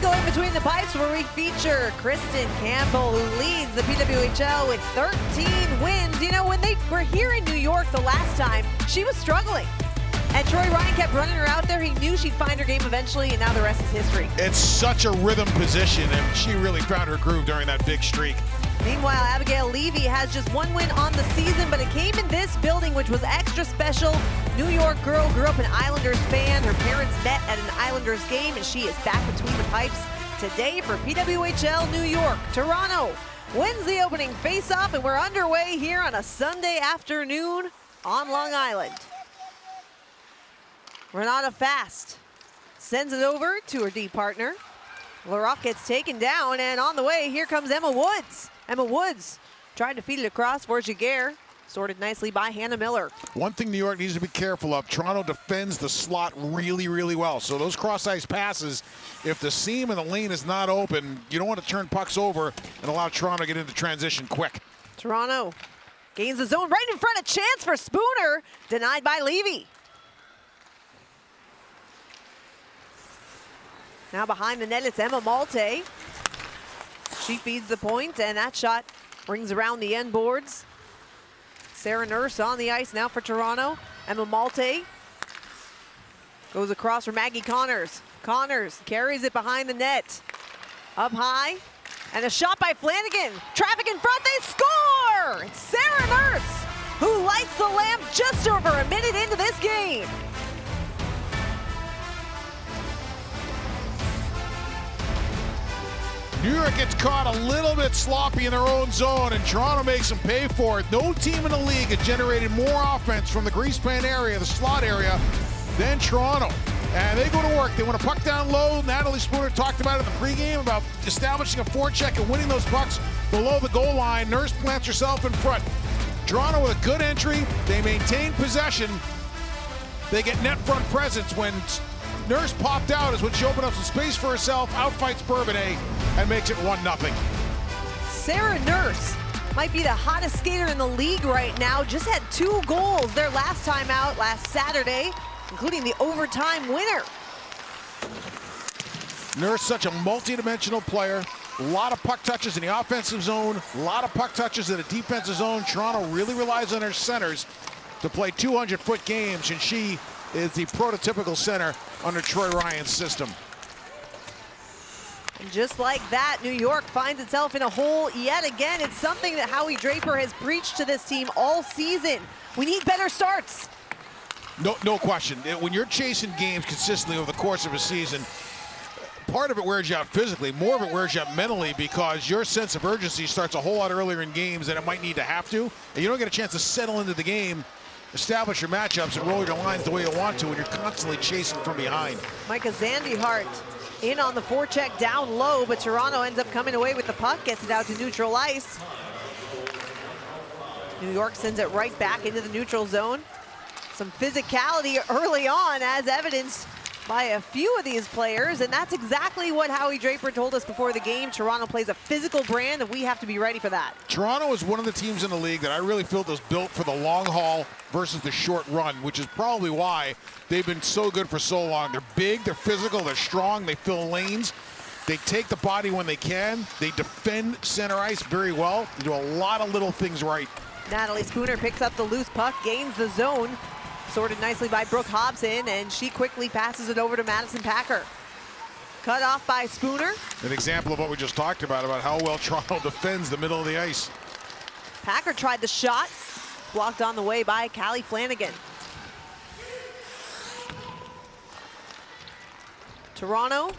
go in between the pipes where we feature Kristen Campbell, who leads the PWHL with 13 wins. You know, when they were here in New York the last time, she was struggling. And Troy Ryan kept running her out there. He knew she'd find her game eventually, and now the rest is history. It's such a rhythm position, and she really found her groove during that big streak. Meanwhile, Abigail Levy has just one win on the season, but it came in this building, which was extra special. New York girl, grew up an Islanders fan. Her parents met at an Islanders game, and she is back between the pipes today for PWHL New York. Toronto wins the opening face-off, and we're underway here on a Sunday afternoon on Long Island. Renata Fast sends it over to her D partner. LaRock gets taken down, and on the way, here comes Emma Woods. Emma Woods trying to feed it across for Jaguar. Sorted nicely by Hannah Miller. One thing New York needs to be careful of, Toronto defends the slot really, really well. So those cross-ice passes, if the seam in the lane is not open, you don't want to turn pucks over and allow Toronto to get into transition quick. Toronto gains the zone right in front. A chance for Spooner, denied by Levy. Now behind the net, it's Emma Malte. She feeds the point, and that shot rings around the end boards. Sarah Nurse on the ice now for Toronto. Emma Malte goes across for Maggie Connors. Connors carries it behind the net. Up high, and a shot by Flanagan. Traffic in front, they score! It's Sarah Nurse who lights the lamp just over a minute into this game. New York gets caught a little bit sloppy in their own zone, and Toronto makes them pay for it. No team in the league has generated more offense from the greasepan area, the slot area, than Toronto. And they go to work. They want to puck down low. Natalie Spooner talked about it in the pregame about establishing a forecheck and winning those pucks below the goal line. Nurse plants herself in front. Toronto with a good entry. They maintain possession. They get net front presence. When Nurse popped out is when she opened up some space for herself, outfights Bourbonnais, and makes it 1-0. Sarah Nurse might be the hottest skater in the league right now. Just had 2 goals their last time out last Saturday, including the overtime winner. Nurse, such a multi-dimensional player. A lot of puck touches in the offensive zone, a lot of puck touches in the defensive zone. Toronto really relies on their centers to play 200-foot games, and she is the prototypical center under Troy Ryan's system. And just like that, New York finds itself in a hole yet again. It's something that Howie Draper has preached to this team all season. We need better starts. No question. When you're chasing games consistently over the course of a season, part of it wears you out physically, more of it wears you out mentally, because your sense of urgency starts a whole lot earlier in games than it might need to have to. And you don't get a chance to settle into the game, establish your matchups, and roll your lines the way you want to when you're constantly chasing from behind. Micah Zandyhart in on the forecheck down low, but Toronto ends up coming away with the puck, gets it out to neutral ice. New York sends it right back into the neutral zone. Some physicality early on, as evidenced by a few of these players, and that's exactly what Howie Draper told us before the game. Toronto plays a physical brand, and we have to be ready for that. Toronto is one of the teams in the league that I really feel is built for the long haul versus the short run, which is probably why they've been so good for so long. They're big, they're physical, they're strong, they fill lanes, they take the body when they can, they defend center ice very well, they do a lot of little things right. Natalie Spooner picks up the loose puck, gains the zone. Sorted nicely by Brooke Hobson, and she quickly passes it over to Madison Packer. Cut off by Spooner. An example of what we just talked about how well Toronto defends the middle of the ice. Packer tried the shot, blocked on the way by Callie Flanagan. Toronto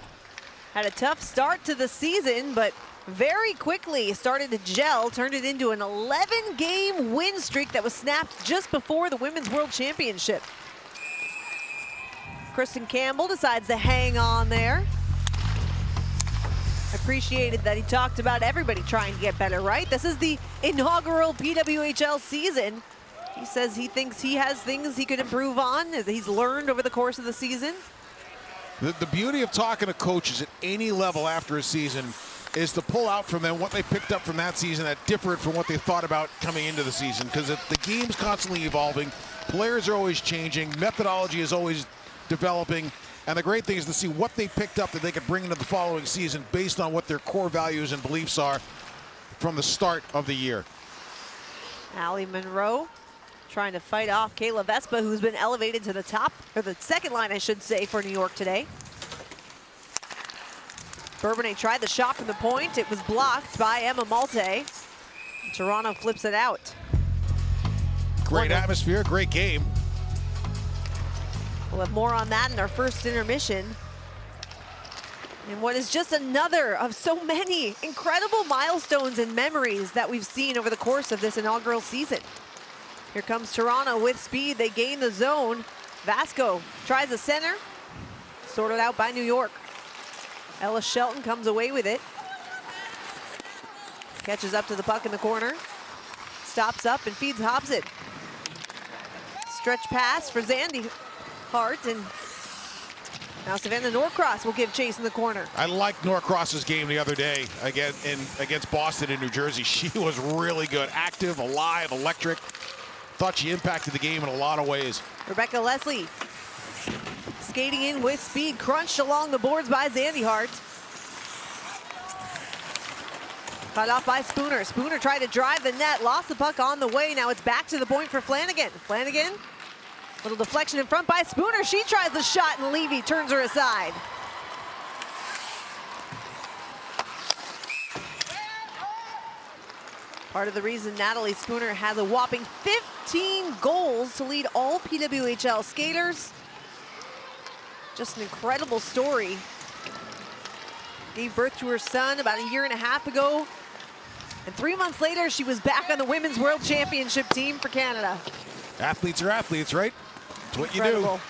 had a tough start to the season, but very quickly started to gel, turned it into an 11-game win streak that was snapped just before the Women's World Championship. Kristen Campbell decides to hang on there. Appreciated that he talked about everybody trying to get better, right? This is the inaugural PWHL season. He says he thinks he has things he could improve on, that he's learned over the course of the season. The beauty of talking to coaches at any level after a season is to pull out from them what they picked up from that season that differed from what they thought about coming into the season, because the game's constantly evolving, players are always changing, methodology is always developing, And the great thing is to see what they picked up that they could bring into the following season based on what their core values and beliefs are from the start of the year. Allie Monroe trying to fight off Kayla Vespa, who's been elevated to the top, or the second line, I should say, for New York today. Bourbonnais tried the shot from the point. It was blocked by Emma Malte. Toronto flips it out. Great atmosphere, great game. We'll have more on that in our first intermission. And what is just another of so many incredible milestones and memories that we've seen over the course of this inaugural season. Here comes Toronto with speed. They gain the zone. Vasco tries the center. Sorted out by New York. Ella Shelton comes away with it. Catches up to the puck in the corner. Stops up and feeds Hobson. Stretch pass for Zandy Hart, and now Savannah Norcross will give chase in the corner. I liked Norcross's game the other day against Boston in New Jersey. She was really good, active, alive, electric. Thought she impacted the game in a lot of ways. Rebecca Leslie skating in with speed, crunched along the boards by Zandy Hart. Cut off by Spooner. Spooner tried to drive the net, lost the puck on the way. Now it's back to the point for Flanagan. Flanagan, little deflection in front by Spooner. She tries the shot and Levy turns her aside. Part of the reason Natalie Spooner has a whopping 15 goals to lead all PWHL skaters. Just an incredible story. Gave birth to her son about a year and a half ago. And 3 months later, she was back on the Women's World Championship team for Canada. Athletes are athletes, right? That's what Incredible. you do.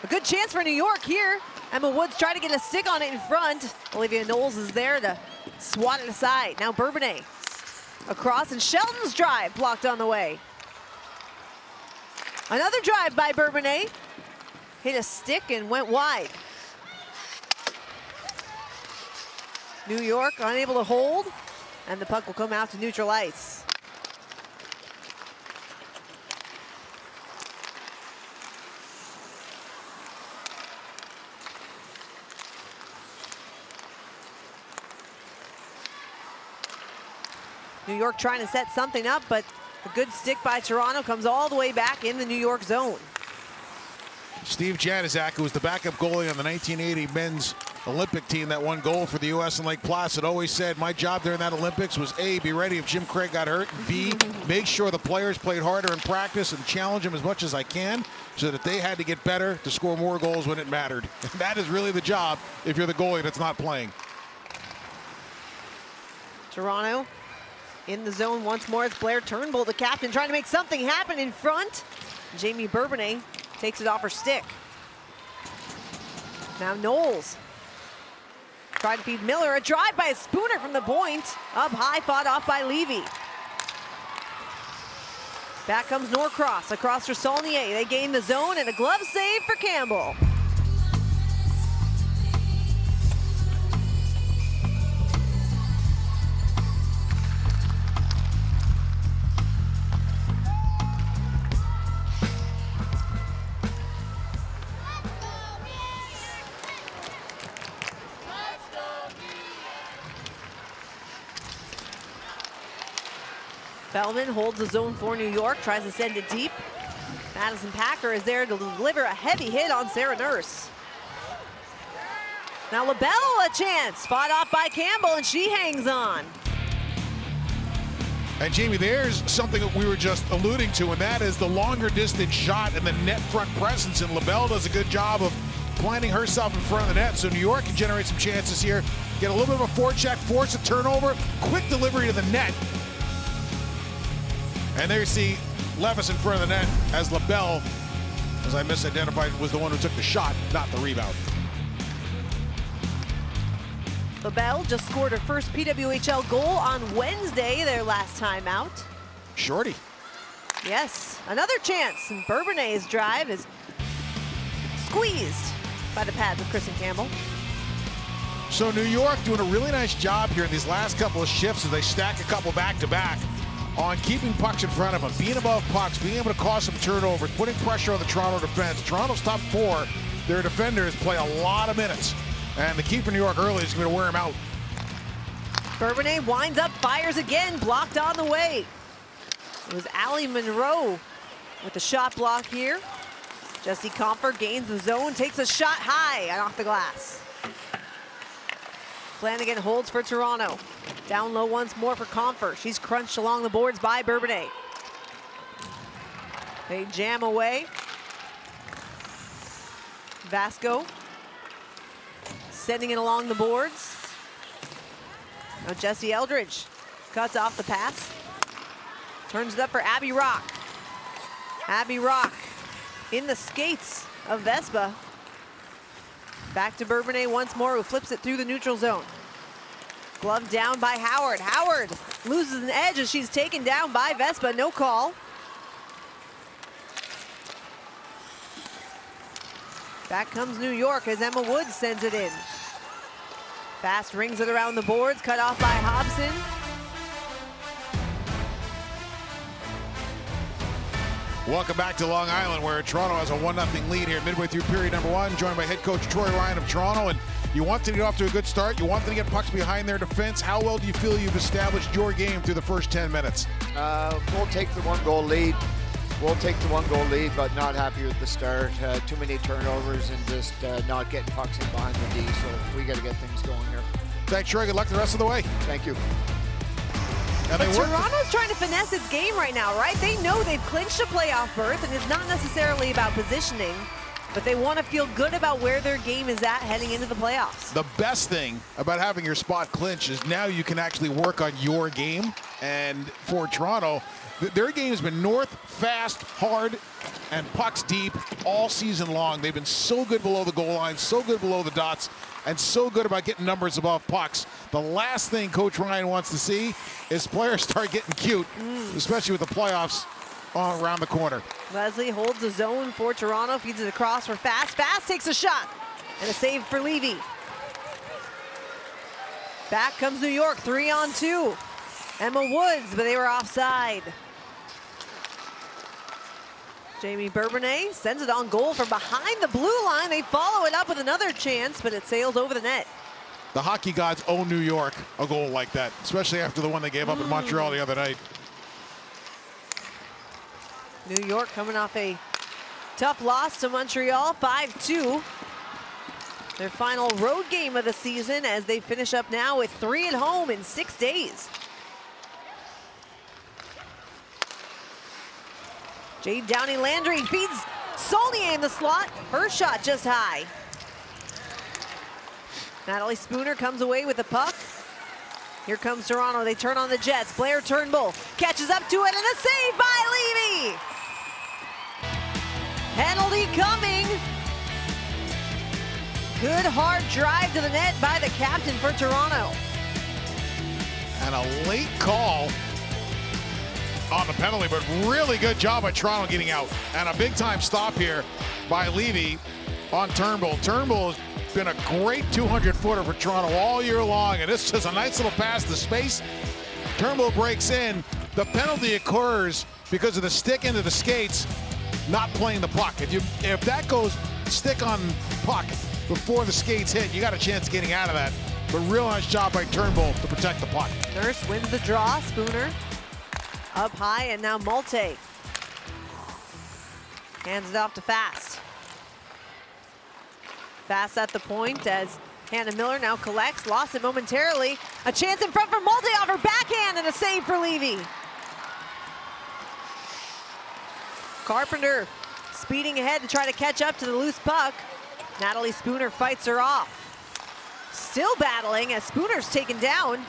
A good chance for New York here. Emma Woods tried to get a stick on it in front. Olivia Knowles is there to swat it aside. Now Bourbonnais across, and Shelton's drive blocked on the way. Another drive by Bourbonnais. Hit a stick and went wide. New York unable to hold, and the puck will come out to neutral ice. New York trying to set something up, but a good stick by Toronto comes all the way back in the New York zone. Steve Janizak, who was the backup goalie on the 1980 men's Olympic team that won gold for the U.S. in Lake Placid, always said, my job during that Olympics was A, be ready if Jim Craig got hurt, and B, make sure the players played harder in practice and challenge them as much as I can so that they had to get better to score more goals when it mattered. And that is really the job if you're the goalie that's not playing. Toronto in the zone once more. It's Blair Turnbull, the captain, trying to make something happen in front. Jamie Bourbonnais takes it off her stick. Now Knowles tried to feed Miller. A drive by Spooner from the point. Up high, fought off by Levy. Back comes Norcross across for Saulnier. They gain the zone and a glove save for Campbell. Feldman holds the zone for New York, tries to send it deep. Madison Packer is there to deliver a heavy hit on Sarah Nurse. Now LaBelle a chance, fought off by Campbell, and she hangs on. And Jamie, there's something that we were just alluding to, and that is the longer distance shot and the net front presence, and LaBelle does a good job of planting herself in front of the net, so New York can generate some chances here, get a little bit of a forecheck, force a turnover, quick delivery to the net. And there you see Levis in front of the net as LaBelle, as I misidentified, was the one who took the shot, not the rebound. LaBelle just scored her first PWHL goal on Wednesday, their last time out. Shorty. Yes, another chance, and Bourbonnais' drive is squeezed by the pads of Kristen Campbell. So New York doing a really nice job here in these last couple of shifts as they stack a couple back-to-back on keeping pucks in front of them, being above pucks, being able to cause some turnovers, putting pressure on the Toronto defense. Toronto's top four their defenders play a lot of minutes. And the key for New York early is going to wear him out. Bourbonnais winds up, fires again, blocked on the way. It was Allie Monroe with the shot block here. Jesse Comfort gains the zone, takes a shot high and off the glass. Flanagan holds for Toronto. Down low once more for Comfort. She's crunched along the boards by Bourbonnais. They jam away. Vasco sending it along the boards. Now Jesse Eldridge cuts off the pass. Turns it up for Abby Rock. Abby Rock in the skates of Vespa. Back to Bourbonnais once more, who flips it through the neutral zone. Glove down by Howard. Howard loses an edge as she's taken down by Vespa. No call. Back comes New York as Emma Woods sends it in. Fast rings it around the boards, cut off by Hobson. Welcome back to Long Island, where Toronto has a 1-0 lead here midway through period number 1, joined by head coach Troy Ryan of Toronto. And you want them to get off to a good start. You want them to get pucks behind their defense. How well do you feel you've established your game through the first 10 minutes? We'll take the 1-goal lead. But not happy with the start. Too many turnovers and just not getting pucks in behind the D. So we got to get things going here. Thanks, Troy. Good luck the rest of the way. Thank you. But Toronto's trying to finesse its game right now, right? They know they've clinched a playoff berth, and it's not necessarily about positioning, but they want to feel good about where their game is at heading into the playoffs. The best thing about having your spot clinch is now you can actually work on your game. And for Toronto, their game has been north, fast, hard, and pucks deep all season long. They've been so good below the goal line, so good below the dots, and so good about getting numbers above pucks. The last thing Coach Ryan wants to see is players start getting cute, especially with the playoffs around the corner. Leslie holds the zone for Toronto, feeds it across for Fast. Fast takes a shot, and a save for Levy. Back comes New York, 3-on-2. Emma Woods, but they were offside. Jamie Bourbonnais sends it on goal from behind the blue line. They follow it up with another chance, but it sails over the net. The hockey gods owe New York a goal like that, especially after the one they gave up in Montreal the other night. New York coming off a tough loss to Montreal, 5-2. Their final road game of the season as they finish up now with 3 at home in 6 days. Jade Downey-Landry feeds Saulnier in the slot. Her shot just high. Natalie Spooner comes away with the puck. Here comes Toronto. They turn on the Jets. Blair Turnbull catches up to it, and a save by Levy. Penalty coming. Good hard drive to the net by the captain for Toronto. And a late call on the penalty, but really good job by Toronto getting out. And a big time stop here by Levy on Turnbull. Turnbull has been a great 200-footer for Toronto all year long, and this is a nice little pass to space. Turnbull breaks in. The penalty occurs because of the stick into the skates, not playing the puck. If that goes stick on puck before the skates hit, you got a chance of getting out of that. But real nice job by Turnbull to protect the puck. Nurse wins the draw. Spooner up high, and now Malte hands it off to Fast. Fast at the point as Hannah Miller now collects, lost it momentarily. A chance in front for Malte off her backhand, and a save for Levy. Carpenter speeding ahead to try to catch up to the loose puck. Natalie Spooner fights her off. Still battling as Spooner's taken down.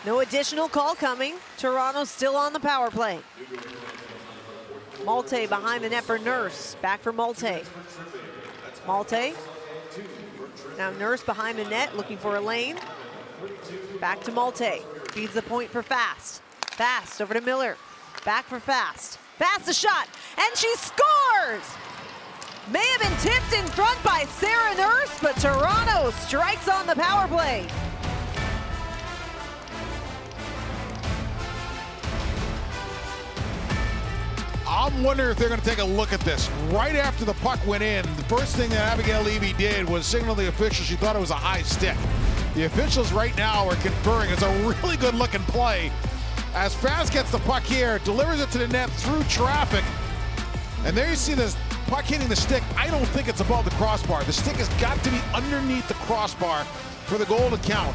No additional call coming. Toronto still on the power play. Malte behind the net for Nurse. Back for Malte. Malte. Now Nurse behind the net looking for a lane. Back to Malte. Feeds the point for Fast. Fast over to Miller. Back for Fast. Fast a shot, and she scores! May have been tipped in front by Sarah Nurse, but Toronto strikes on the power play. I'm wondering if they're going to take a look at this. Right after the puck went in, the first thing that Abigail Levy did was signal the officials she thought it was a high stick. The officials right now are conferring it's a really good looking play. As Fast gets the puck here, delivers it to the net through traffic. And there you see this puck hitting the stick. I don't think it's above the crossbar. The stick has got to be underneath the crossbar for the goal to count.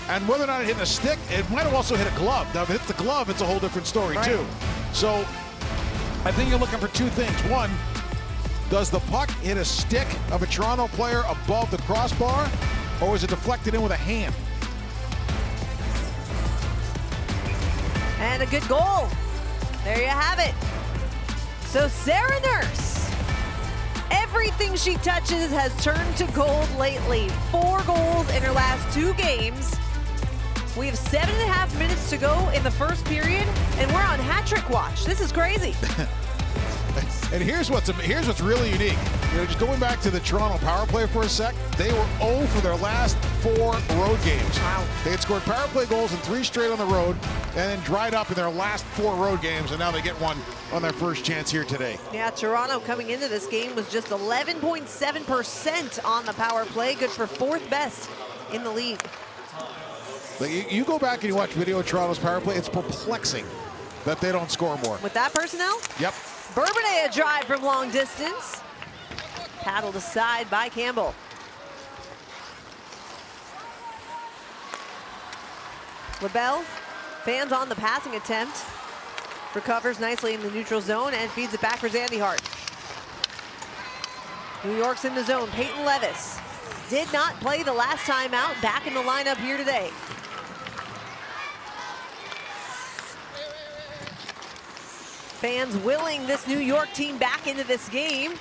And whether or not it hit a stick, it might have also hit a glove. Now, if it hits the glove, it's a whole different story, too. So I think you're looking for two things. One, does the puck hit a stick of a Toronto player above the crossbar, or was it deflected in with a hand? And a good goal. There you have it. So Sarah Nurse, everything she touches has turned to gold lately. 4 goals in her last 2 games. We have 7.5 minutes to go in the first period, and we're on hat trick watch. This is crazy. And here's what's really unique. You know, just going back to the Toronto power play for a sec, they were 0 for their last 4 road games. Wow. They had scored power play goals in 3 straight on the road, and then dried up in their last 4 road games, and now they get one on their first chance here today. Yeah, Toronto coming into this game was just 11.7% on the power play, good for 4th best in the league. Like you go back and you watch video of Toronto's power play, it's perplexing that they don't score more. With that personnel? Yep. Bourbonnais a drive from long distance. Paddled aside by Campbell. LaBelle fans on the passing attempt. Recovers nicely in the neutral zone and feeds it back for Zandy Hart. New York's in the zone. Peyton Levis did not play the last time out. Back in the lineup here today. Fans willing this New York team back into this game.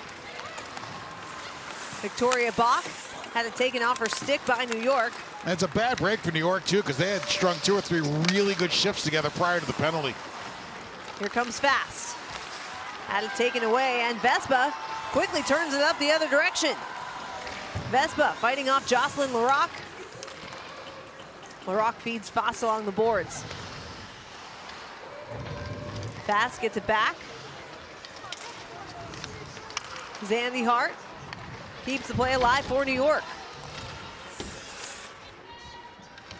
Victoria Bach had it taken off her stick by New York. And it's a bad break for New York, too, because they had strung 2 or 3 really good shifts together prior to the penalty. Here comes Fast. Had it taken away, and Vespa quickly turns it up the other direction. Vespa fighting off Jocelyn Larocque. Larocque feeds Fast along the boards. Fast gets it back. Zandy Hart keeps the play alive for New York.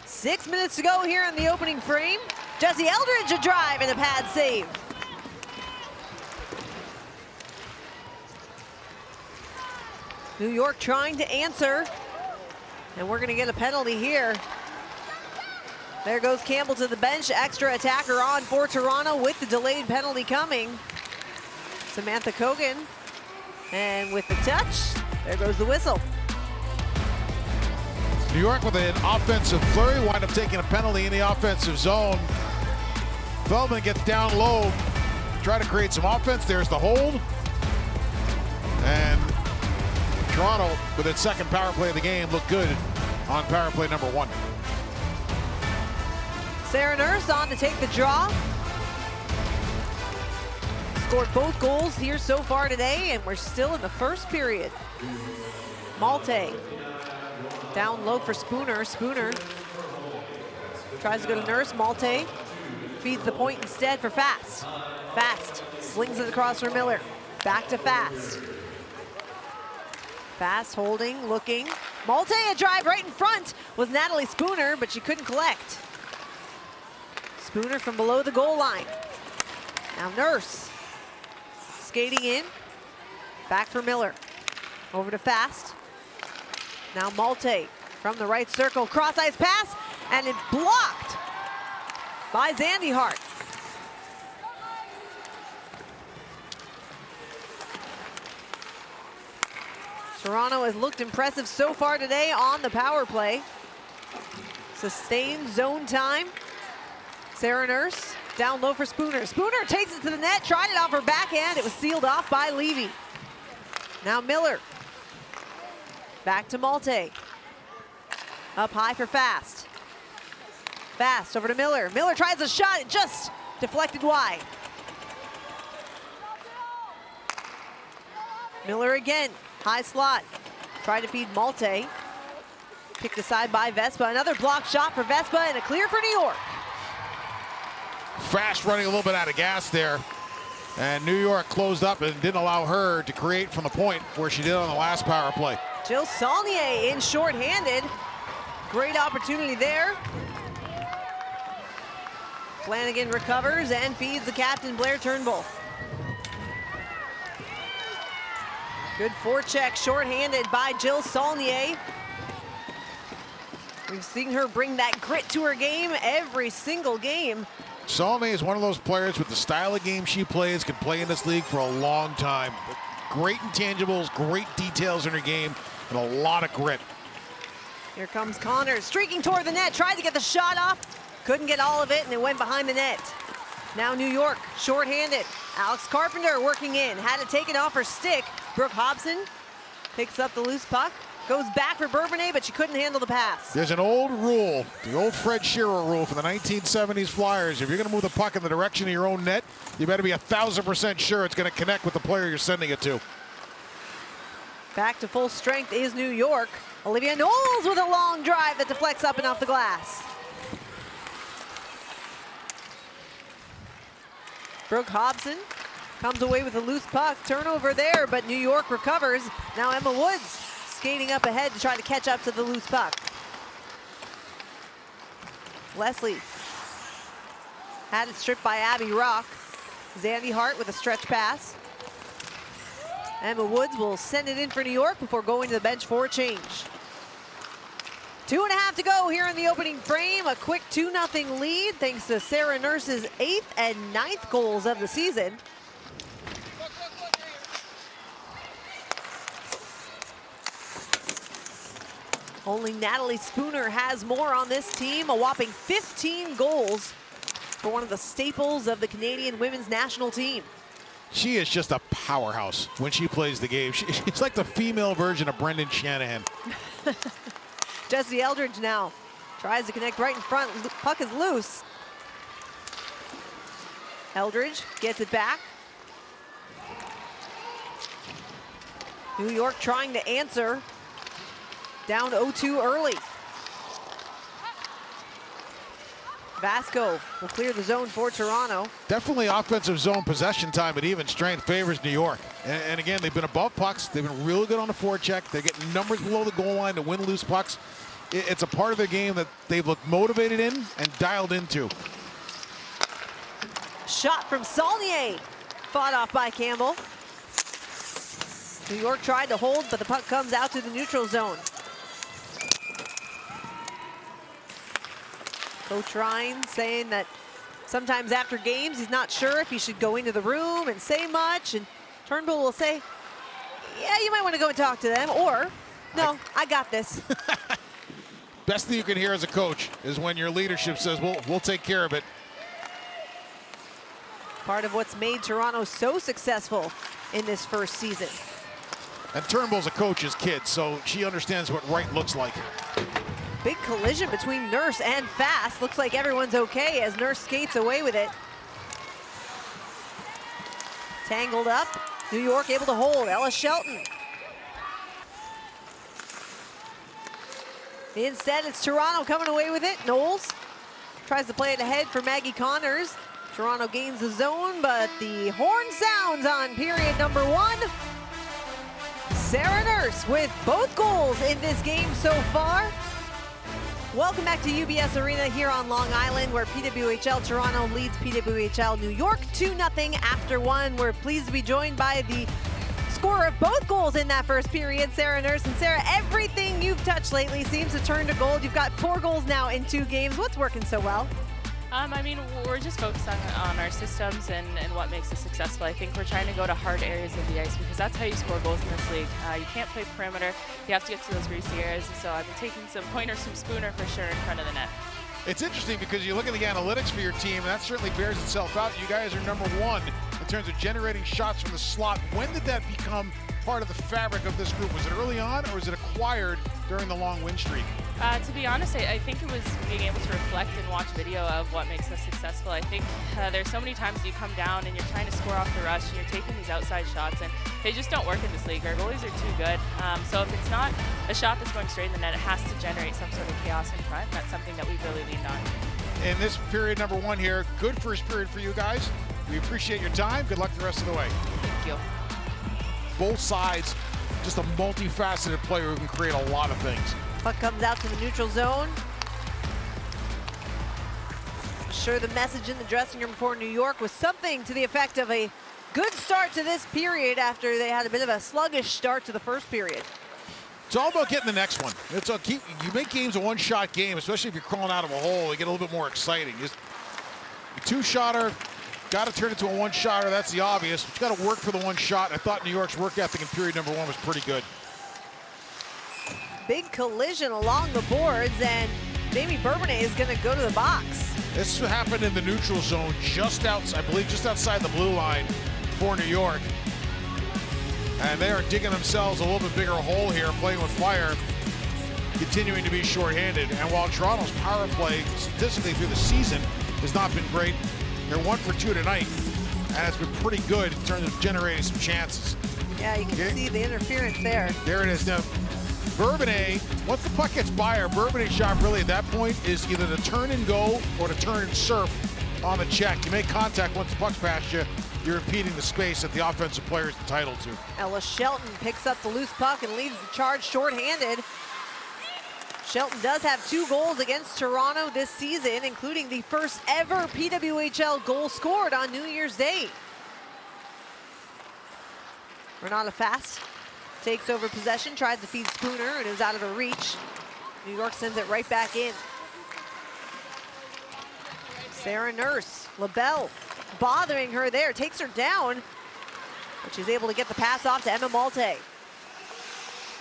6 minutes to go here in the opening frame. Jesse Eldridge a drive and a pad save. New York trying to answer, and we're gonna get a penalty here. There goes Campbell to the bench, extra attacker on for Toronto with the delayed penalty coming. Samantha Kogan, and with the touch, there goes the whistle. New York with an offensive flurry, wind up taking a penalty in the offensive zone. Feldman gets down low, try to create some offense. There's the hold. And Toronto, with its second power play of the game, looked good on power play number 1. Sarah Nurse on to take the draw. Scored both goals here so far today, and we're still in the first period. Malte down low for Spooner. Spooner tries to go to Nurse. Malte feeds the point instead for Fast. Fast slings it across for Miller. Back to Fast. Fast holding, looking. Malte a drive right in front was Natalie Spooner, but she couldn't collect. Spooner from below the goal line. Now Nurse skating in. Back for Miller. Over to Fast. Now Malte from the right circle. Cross ice pass, and it blocked by Zandy Hart. Toronto has looked impressive so far today on the power play. Sustained zone time. Sarah Nurse down low for Spooner. Spooner takes it to the net, tried it off her backhand. It was sealed off by Levy. Now Miller. Back to Malte. Up high for Fast. Fast over to Miller. Miller tries a shot, it just deflected wide. Miller again, high slot. Tried to feed Malte. Picked aside by Vespa. Another blocked shot for Vespa and a clear for New York. Fast running a little bit out of gas there. And New York closed up and didn't allow her to create from the point where she did on the last power play. Jill Saulnier in shorthanded. Great opportunity there. Flanagan recovers and feeds the captain, Blair Turnbull. Good forecheck, shorthanded by Jill Saulnier. We've seen her bring that grit to her game every single game. Saulnier is one of those players with the style of game she plays, can play in this league for a long time. Great intangibles, great details in her game, and a lot of grit. Here comes Connors, streaking toward the net, tried to get the shot off, couldn't get all of it, and it went behind the net. Now New York, shorthanded. Alex Carpenter working in, had it taken off her stick. Brooke Hobson picks up the loose puck, goes back for Bourbonnais, but she couldn't handle the pass. There's an old rule, the old Fred Shearer rule from the 1970s Flyers. If you're going to move the puck in the direction of your own net, you better be 1,000% sure it's going to connect with the player you're sending it to. Back to full strength is New York. Olivia Knowles with a long drive that deflects up and off the glass. Brooke Hobson comes away with a loose puck. Turnover there, but New York recovers. Now Emma Woods skating up ahead to try to catch up to the loose puck. Leslie had it stripped by Abby Rock. Zandy Hart with a stretch pass. Emma Woods will send it in for New York before going to the bench for a change. 2.5 to go here in the opening frame. A quick 2-0 lead thanks to Sarah Nurse's 8th and 9th goals of the season. Only Natalie Spooner has more on this team, a whopping 15 goals for one of the staples of the Canadian women's national team. She is just a powerhouse when she plays the game. She's like the female version of Brendan Shanahan. Jessie Eldridge now tries to connect right in front. Puck is loose. Eldridge gets it back. New York trying to answer. Down 0-2 early. Vasco will clear the zone for Toronto. Definitely offensive zone possession time at even strength favors New York. And again, they've been above pucks. They've been really good on the forecheck. They're getting numbers below the goal line to win loose pucks. It's a part of their game that they've looked motivated in and dialed into. Shot from Saulnier, fought off by Campbell. New York tried to hold, but the puck comes out to the neutral zone. Coach Ryan saying that sometimes after games, he's not sure if he should go into the room and say much. And Turnbull will say, yeah, you might want to go and talk to them. Or, no, I got this. Best thing you can hear as a coach is when your leadership says, we'll take care of it. Part of what's made Toronto so successful in this first season. And Turnbull's a coach's kid, so she understands what right looks like. Big collision between Nurse and Fast. Looks like everyone's okay as Nurse skates away with it. Tangled up. New York able to hold. Ella Shelton. Instead, it's Toronto coming away with it. Knowles tries to play it ahead for Maggie Connors. Toronto gains the zone, but the horn sounds on period number 1. Sarah Nurse with both goals in this game so far. Welcome back to UBS Arena here on Long Island, where PWHL Toronto leads PWHL New York 2-0 after 1. We're pleased to be joined by the scorer of both goals in that first period, Sarah Nurse. And Sarah, everything you've touched lately seems to turn to gold. You've got 4 goals now in 2 games. What's working so well? I mean, we're just focused on our systems and what makes us successful. I think we're trying to go to hard areas of the ice because that's how you score goals in this league. You can't play perimeter. You have to get to those greasy areas. And so I've been taking some pointers from Spooner for sure in front of the net. It's interesting because you look at the analytics for your team, and that certainly bears itself out. You guys are number 1 in terms of generating shots from the slot. When did that become part of the fabric of this group? Was it early on, or was it acquired during the long win streak? To be honest, I think it was being able to reflect and watch video of what makes us successful. I think there's so many times you come down and you're trying to score off the rush and you're taking these outside shots, and they just don't work in this league. Our goalies are too good. So if it's not a shot that's going straight in the net, it has to generate some sort of chaos in front, and that's something that we've really leaned on. In this period number 1 here, good first period for you guys. We appreciate your time. Good luck the rest of the way. Thank you. Both sides, just a multifaceted player who can create a lot of things. Puck comes out to the neutral zone. Sure, the message in the dressing room for New York was something to the effect of a good start to this period after they had a bit of a sluggish start to the first period. It's all about getting the next one. You make games a one-shot game, especially if you're crawling out of a hole. They get a little bit more exciting. A two-shotter, got to turn it to a one-shotter. That's the obvious. But you got to work for the one shot. I thought New York's work ethic in period number 1 was pretty good. Big collision along the boards, and Jamie Bourbonnais is going to go to the box. This happened in the neutral zone, just outside, I believe, just outside the blue line for New York. And they are digging themselves a little bit bigger hole here, playing with fire, continuing to be shorthanded. And while Toronto's power play statistically through the season has not been great, they're 1 for 2 tonight, and it's been pretty good in terms of generating some chances. Yeah, you can see the interference there. There it is. Now, Bourbonnais, once the puck gets by her, Bourbonnais' job really at that point is either to turn and go or to turn and surf on the check. You make contact once the puck's past you, you're impeding the space that the offensive player is entitled to. Ella Shelton picks up the loose puck and leads the charge shorthanded. Shelton does have 2 goals against Toronto this season, including the first ever PWHL goal scored on New Year's Day. Renata Fast takes over possession, tries to feed Spooner, and it was out of her reach. New York sends it right back in. Sarah Nurse, LaBelle, bothering her there, takes her down, but she's able to get the pass off to Emma Malte.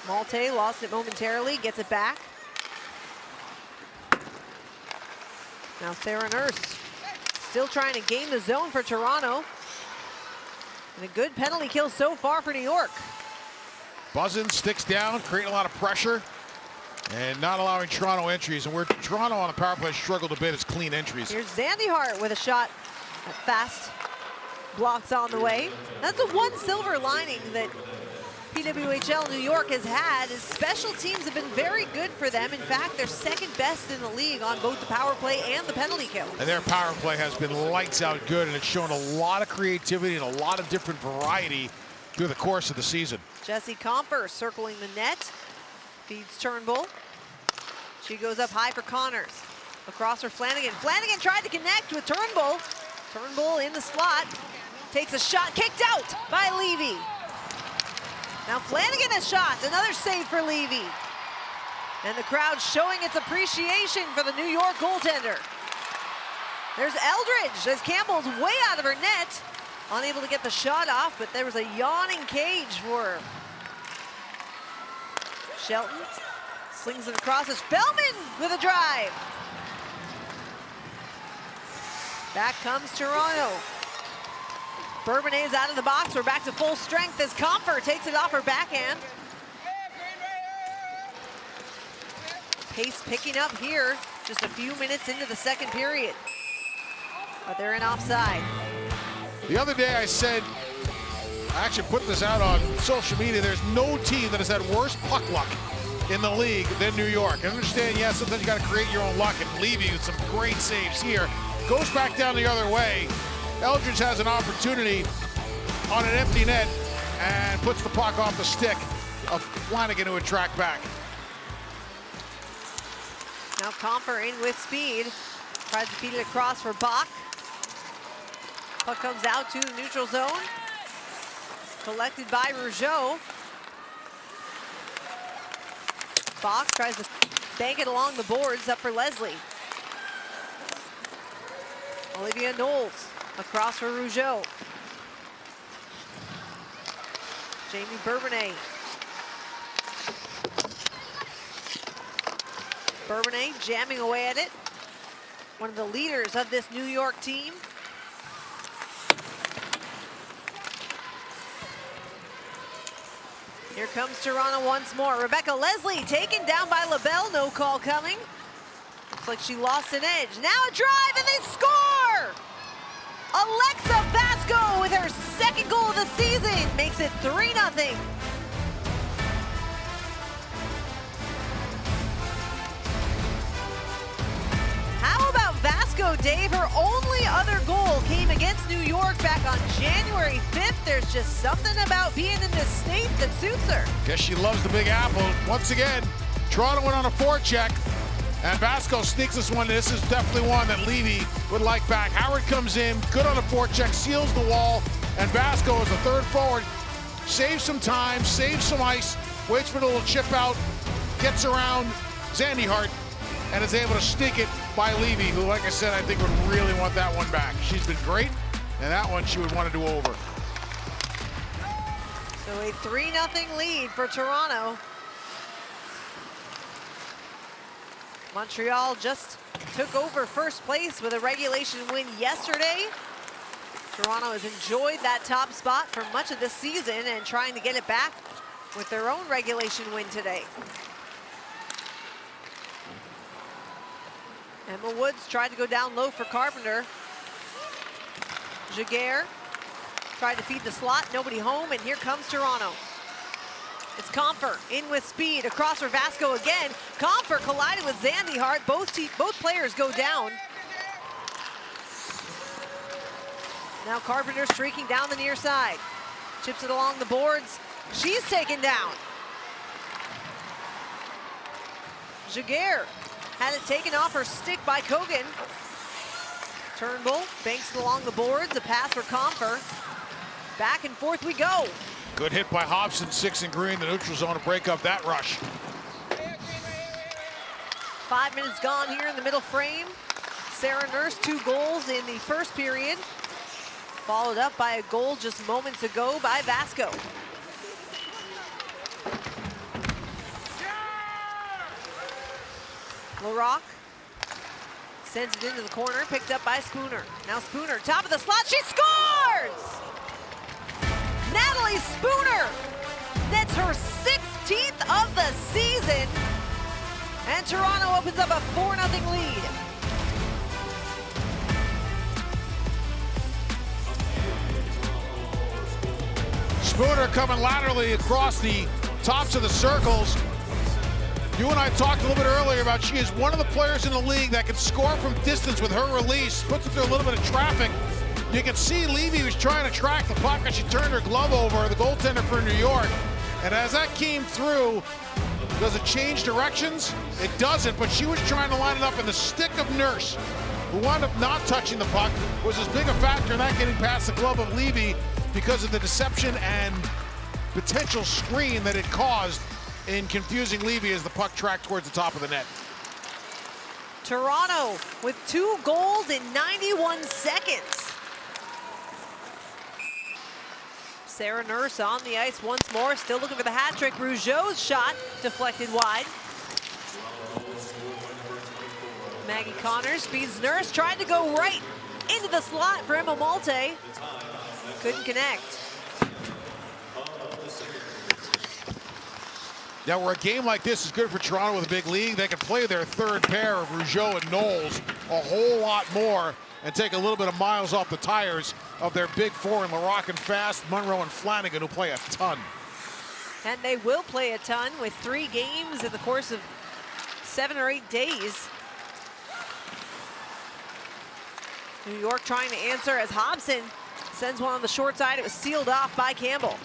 Malte lost it momentarily, gets it back. Now Sarah Nurse still trying to gain the zone for Toronto. And a good penalty kill so far for New York. Buzzin sticks down, creating a lot of pressure, and not allowing Toronto entries. And where Toronto on the power play struggled a bit is clean entries. Here's Zandy Hart with a shot. Fast blocks on the way. That's the one silver lining that PWHL New York has had, is special teams have been very good for them. In fact, they're second best in the league on both the power play and the penalty kill. And their power play has been lights out good, and it's shown a lot of creativity and a lot of different variety through the course of the season. Jessie Comfer circling the net, feeds Turnbull. She goes up high for Connors. Across for Flanagan. Flanagan tried to connect with Turnbull. Turnbull in the slot, takes a shot, kicked out by Levy. Now Flanagan has shot, another save for Levy. And the crowd showing its appreciation for the New York goaltender. There's Eldridge as Campbell's way out of her net. Unable to get the shot off, but there was a yawning cage for her. Shelton slings it across as Spellman with a drive. Back comes Toronto. Bourbonnais is out of the box. We're back to full strength as Comfer takes it off her backhand. Pace picking up here, just a few minutes into the second period. But they're in offside. The other day I said, I actually put this out on social media, there's no team that has had worse puck luck in the league than New York. I understand, yes, sometimes you got to create your own luck, and Levy with some great saves here. Goes back down the other way. Eldridge has an opportunity on an empty net and puts the puck off the stick of Flanagan, who would track back. Now Comfer in with speed. Tries to feed it across for Bach. Puck comes out to the neutral zone. Collected by Rougeau. Bach tries to bank it along the boards, up for Leslie. Olivia Knowles across for Rougeau. Jamie Bourbonnais. Bourbonnais jamming away at it. One of the leaders of this New York team. Here comes Toronto once more. Rebecca Leslie taken down by LaBelle, no call coming. Looks like she lost an edge. Now a drive and they score! Alexa Vasco with her second goal of the season makes it 3-0. How about Vasco Dave, her only other goal came against New York back on January 5th. There's just something about being in this state that suits her. Guess she loves the Big Apple. Once again, Toronto went on a forecheck, and Vasco sneaks this one. This is definitely one that Levy would like back. Howard comes in, good on a forecheck, seals the wall, and Vasco is the third forward. Saves some time, saves some ice, waits for the little chip out, gets around Zandy Hart, and is able to sneak it by Levy, who, like I said, I think would really want that one back. She's been great, and that one she would want to do over. So a 3-0 lead for Toronto. Montreal just took over first place with a regulation win yesterday. Toronto has enjoyed that top spot for much of this season and trying to get it back with their own regulation win today. Emma Woods tried to go down low for Carpenter. Jaguar tried to feed the slot, nobody home, and here comes Toronto. It's Comfer in with speed across for Vasco again. Comfer collided with Zandy Hart. Both players go down. Now Carpenter streaking down the near side. Chips it along the boards. She's taken down. Jaguar had it taken off her stick by Kogan. Turnbull banks it along the boards. A pass for Comfer. Back and forth we go. Good hit by Hobson, 6 in green, the neutral zone to break up that rush. 5 minutes gone here in the middle frame. Sarah Nurse, 2 goals in the first period. Followed up by a goal just moments ago by Vasco. LaRocque sends it into the corner, picked up by Spooner. Now Spooner, top of the slot, she scores! Natalie Spooner nets her 16th of the season, and Toronto opens up a 4-0 lead. Spooner coming laterally across the tops of the circles. You and I talked a little bit earlier about she is one of the players in the league that can score from distance with her release, puts it through a little bit of traffic. You can see Levy was trying to track the puck and she turned her glove over, the goaltender for New York. And as that came through, does it change directions? It doesn't, but she was trying to line it up, and the stick of Nurse, who wound up not touching the puck, was as big a factor in that getting past the glove of Levy because of the deception and potential screen that it caused in confusing Levy as the puck tracked towards the top of the net. Toronto with 2 goals in 91 seconds. Sarah Nurse on the ice once more, still looking for the hat trick. Rougeau's shot deflected wide. Maggie Connors feeds Nurse, tried to go right into the slot for Emma Malte. Couldn't connect. Now, where a game like this is good for Toronto with a big league, they can play their third pair of Rougeau and Knowles a whole lot more and take a little bit of miles off the tires of their big four in LaRocque and Fast, Monroe and Flanagan, who play a ton. And they will play a ton with 3 games in the course of 7 or 8 days. New York trying to answer as Hobson sends one on the short side. It was sealed off by Campbell.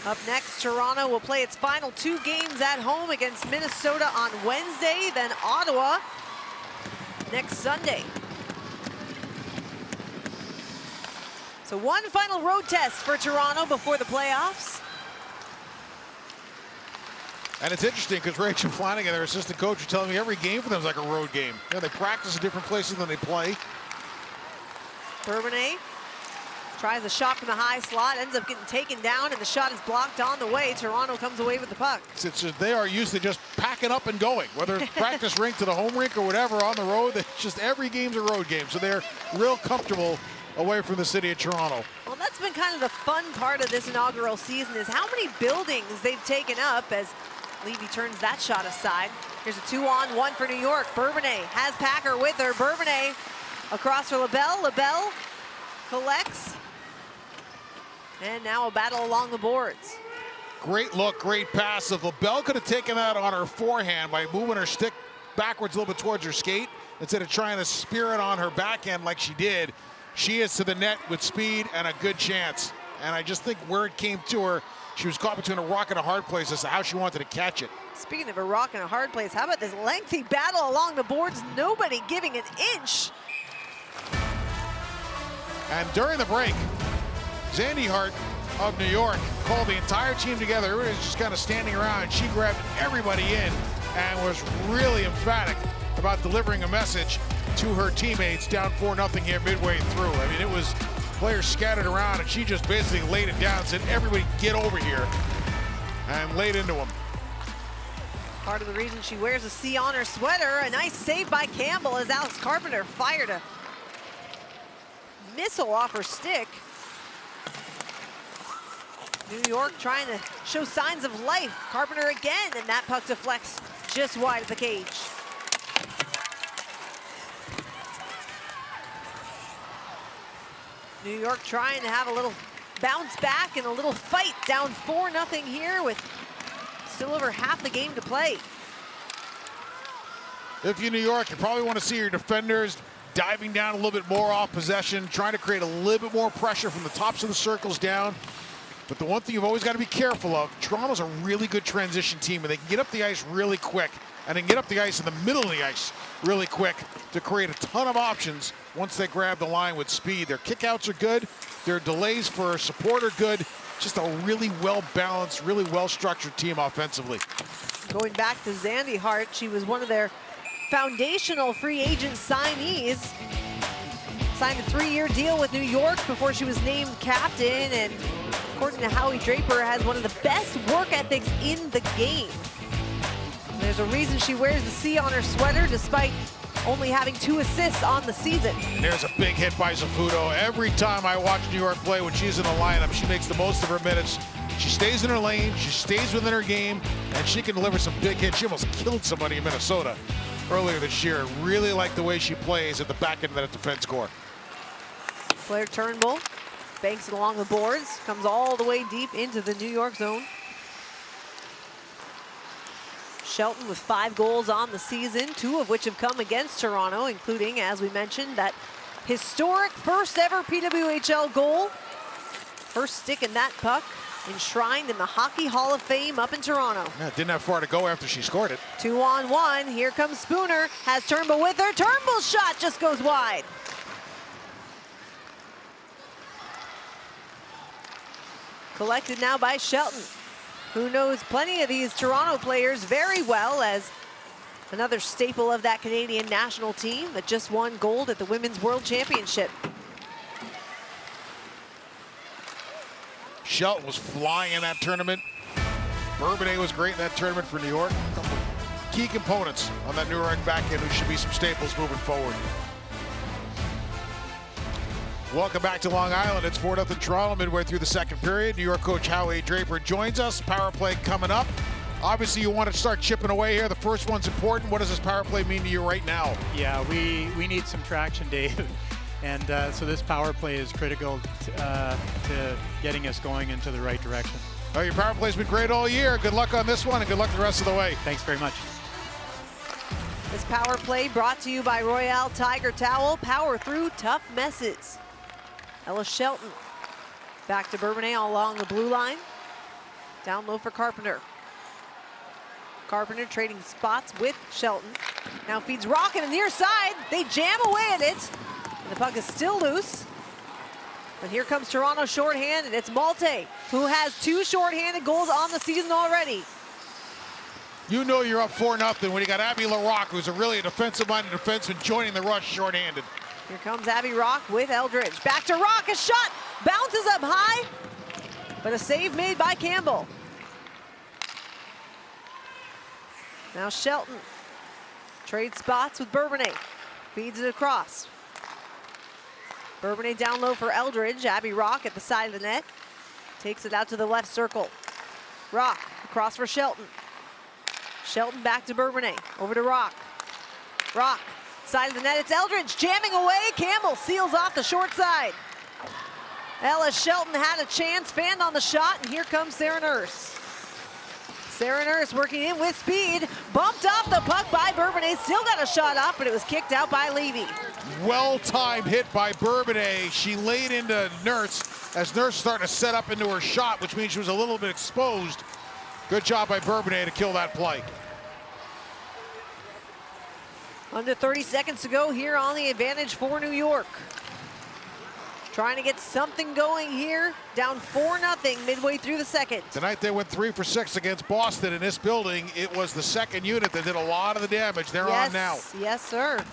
Up next, Toronto will play its final 2 games at home against Minnesota on Wednesday, then Ottawa next Sunday. So one final road test for Toronto before the playoffs. And it's interesting because Rachel Flanagan, their assistant coach, is telling me every game for them is like a road game. You know, they practice in different places than they play. Bourbonnais tries a shot from the high slot, ends up getting taken down, and the shot is blocked on the way. Toronto comes away with the puck. It's just, they are used to just packing up and going, whether it's practice rink to the home rink or whatever on the road. It's just every game's a road game, so they're real comfortable away from the city of Toronto. Well, that's been kind of the fun part of this inaugural season, is how many buildings they've taken up as Levy turns that shot aside. Here's a 2-on-1 for New York. Bourbonnais has Packer with her. Bourbonnais across for LaBelle. LaBelle collects. And now a battle along the boards. Great look, great pass. If LaBelle could have taken that on her forehand by moving her stick backwards a little bit towards her skate instead of trying to spear it on her backhand like she did. She is to the net with speed and a good chance. And I just think where it came to her, she was caught between a rock and a hard place as to how she wanted to catch it. Speaking of a rock and a hard place, how about this lengthy battle along the boards? Nobody giving an inch. And during the break, Zandy Hart of New York called the entire team together. Everybody was just kind of standing around, and she grabbed everybody in and was really emphatic about delivering a message to her teammates down 4-0 here midway through. I mean, it was players scattered around, and she just basically laid it down, said, everybody get over here, and laid into them. Part of the reason she wears a C on her sweater. A nice save by Campbell as Alex Carpenter fired a missile off her stick. New York trying to show signs of life. Carpenter again, and that puck deflects just wide of the cage. New York trying to have a little bounce back and a little fight, down 4-0 here with still over half the game to play. If you're New York, you probably want to see your defenders diving down a little bit more off possession, trying to create a little bit more pressure from the tops of the circles down. But the one thing you've always got to be careful of, Toronto's a really good transition team, and they can get up the ice really quick, and they can get up the ice in the middle of the ice really quick to create a ton of options once they grab the line with speed. Their kickouts are good, their delays for support are good. Just a really well-balanced, really well-structured team offensively. Going back to Zandy Hart, she was one of their foundational free agent signees. Signed a 3-year deal with New York before she was named captain, and according to Howie Draper, has one of the best work ethics in the game. And there's a reason she wears the C on her sweater despite only having 2 assists on the season. And there's a big hit by Zafudo. Every time I watch New York play, when she's in the lineup, she makes the most of her minutes. She stays in her lane, she stays within her game, and she can deliver some big hits. She almost killed somebody in Minnesota earlier this year. Really like the way she plays at the back end of that defense core. Claire Turnbull banks it along the boards, comes all the way deep into the New York zone. Shelton with 5 goals on the season, 2 of which have come against Toronto, including, as we mentioned, that historic first ever PWHL goal. First stick in that puck, enshrined in the Hockey Hall of Fame up in Toronto. Yeah, didn't have far to go after she scored it. 2-on-1, here comes Spooner, has Turnbull with her. Turnbull's shot just goes wide. Collected now by Shelton, who knows plenty of these Toronto players very well, as another staple of that Canadian national team that just won gold at the Women's World Championship. Shelton was flying in that tournament. Bourbonnais was great in that tournament for New York. A couple key components on that New York back end who should be some staples moving forward. Welcome back to Long Island. It's 4-0 Toronto midway through the second period. New York coach Howie Draper joins us. Power play coming up. Obviously, you want to start chipping away here. The first one's important. What does this power play mean to you right now? Yeah, we need some traction, Dave. And so this power play is critical to getting us going into the right direction. Oh, your power play's been great all year. Good luck on this one, and good luck the rest of the way. Thanks very much. This power play brought to you by Royale Tiger Towel. Power through tough messes. Ella Shelton back to Bourbonnais along the blue line. Down low for Carpenter. Carpenter trading spots with Shelton. Now feeds Rock in the near side. They jam away at it. And the puck is still loose. But here comes Toronto shorthanded. It's Malte, who has 2 shorthanded goals on the season already. You know you're up 4-0 when you got Abby LaRocque, who's a really defensive-minded defenseman, joining the rush shorthanded. Here comes Abby Rock with Eldridge. Back to Rock, a shot, bounces up high, but a save made by Campbell. Now Shelton trades spots with Bourbonnais, feeds it across. Bourbonnais down low for Eldridge. Abby Rock at the side of the net, takes it out to the left circle. Rock across for Shelton. Shelton back to Bourbonnais, over to Rock. Rock, side of the net, it's Eldridge jamming away. Campbell seals off the short side. Ella Shelton had a chance, fanned on the shot, and here comes Sarah Nurse. Sarah Nurse working in with speed. Bumped off the puck by Bourbonnais. Still got a shot off, but it was kicked out by Levy. Well-timed hit by Bourbonnais. She laid into Nurse as Nurse starting to set up into her shot, which means she was a little bit exposed. Good job by Bourbonnais to kill that play. Under 30 seconds to go here on the advantage for New York. Trying to get something going here. Down 4-0 midway through the second. Tonight they went 3 for 6 against Boston in this building. It was the second unit that did a lot of the damage. They're on now. Yes, sir.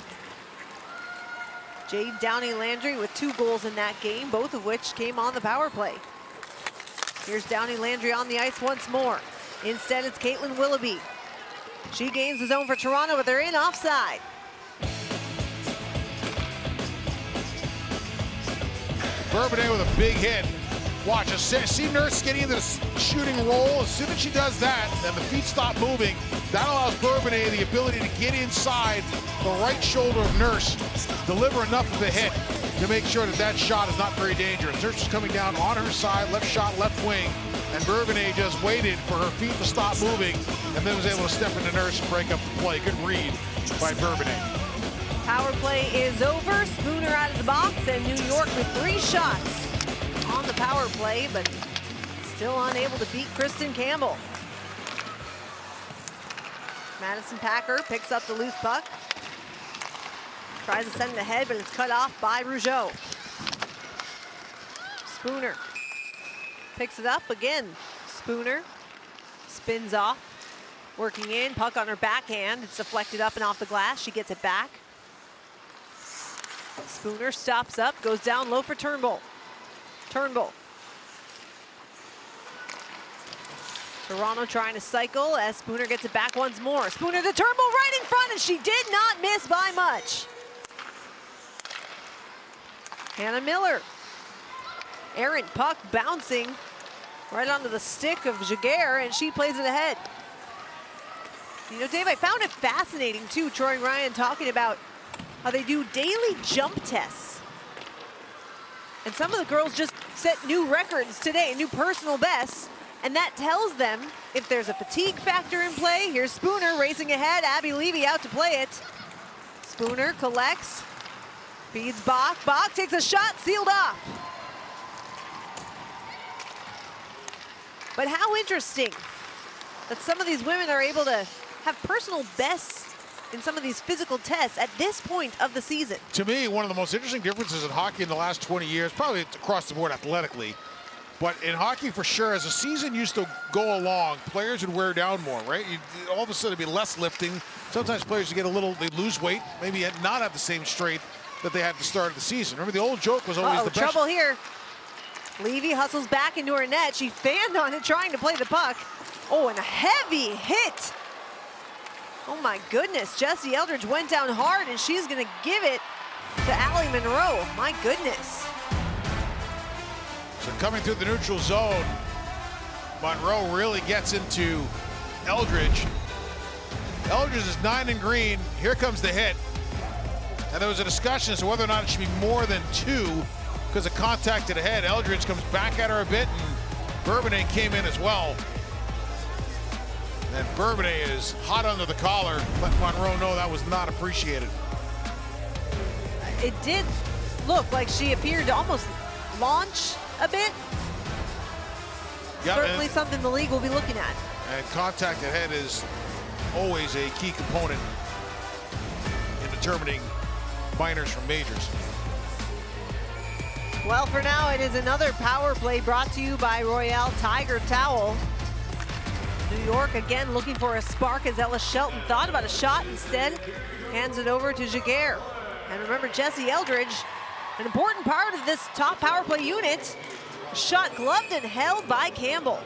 Jade Downey-Landry with 2 goals in that game, both of which came on the power play. Here's Downey-Landry on the ice once more. Instead, it's Caitlin Willoughby. She gains the zone for Toronto, but they're in offside. Bourbonnais with a big hit. Watch, see Nurse getting into the shooting roll. As soon as she does that, then the feet stop moving. That allows Bourbonnais the ability to get inside the right shoulder of Nurse, deliver enough of a hit to make sure that that shot is not very dangerous. Nurse is coming down on her side, left shot, left wing, and Bourbonnais just waited for her feet to stop moving and then was able to step into Nurse and break up the play. Good read by Bourbonnais. Power play is over. Spooner out of the box, and New York with 3 shots on the power play, but still unable to beat Kristen Campbell. Madison Packer picks up the loose puck. Tries to send it ahead, but it's cut off by Rougeau. Spooner picks it up again. Spooner spins off, working in, puck on her backhand. It's deflected up and off the glass. She gets it back. Spooner stops up, goes down low for Turnbull. Turnbull. Toronto trying to cycle as Spooner gets it back once more. Spooner to Turnbull right in front, and she did not miss by much. Hannah Miller. Errant puck bouncing right onto the stick of Jaguar, and she plays it ahead. You know, Dave, I found it fascinating too, Troy Ryan talking about how they do daily jump tests. And some of the girls just set new records today, new personal bests, and that tells them if there's a fatigue factor in play. Here's Spooner racing ahead, Abby Levy out to play it. Spooner collects, feeds Bach. Bach takes a shot, sealed off. But how interesting that some of these women are able to have personal bests in some of these physical tests at this point of the season. To me, one of the most interesting differences in hockey in the last 20 years, probably across the board athletically, but in hockey for sure, as the season used to go along, players would wear down more, right? All of a sudden it'd be less lifting. Sometimes players would get they lose weight, maybe not have the same strength that they had at the start of the season. Remember, the old joke was always the best. Trouble here. Levy hustles back into her net. She fanned on it, trying to play the puck. Oh, and a heavy hit. Oh my goodness, Jessie Eldridge went down hard, and she's gonna give it to Allie Monroe. My goodness. So coming through the neutral zone, Monroe really gets into Eldridge. Eldridge is 9 in green. Here comes the hit. And there was a discussion as to whether or not it should be more than 2 because of contact to the head. Eldridge comes back at her a bit, and Bourbonnais came in as well. And Bourbonnais is hot under the collar. Let Monroe know that was not appreciated. It did look like she appeared to almost launch a bit. Yep, Certainly something the league will be looking at. And contact at head is always a key component in determining minors from majors. Well, for now, it is another power play brought to you by Royale Tiger Towel. New York again looking for a spark as Ella Shelton thought about a shot, instead hands it over to Jaguar. And remember, Jessie Eldridge, an important part of this top power play unit. Shot gloved and held by Campbell.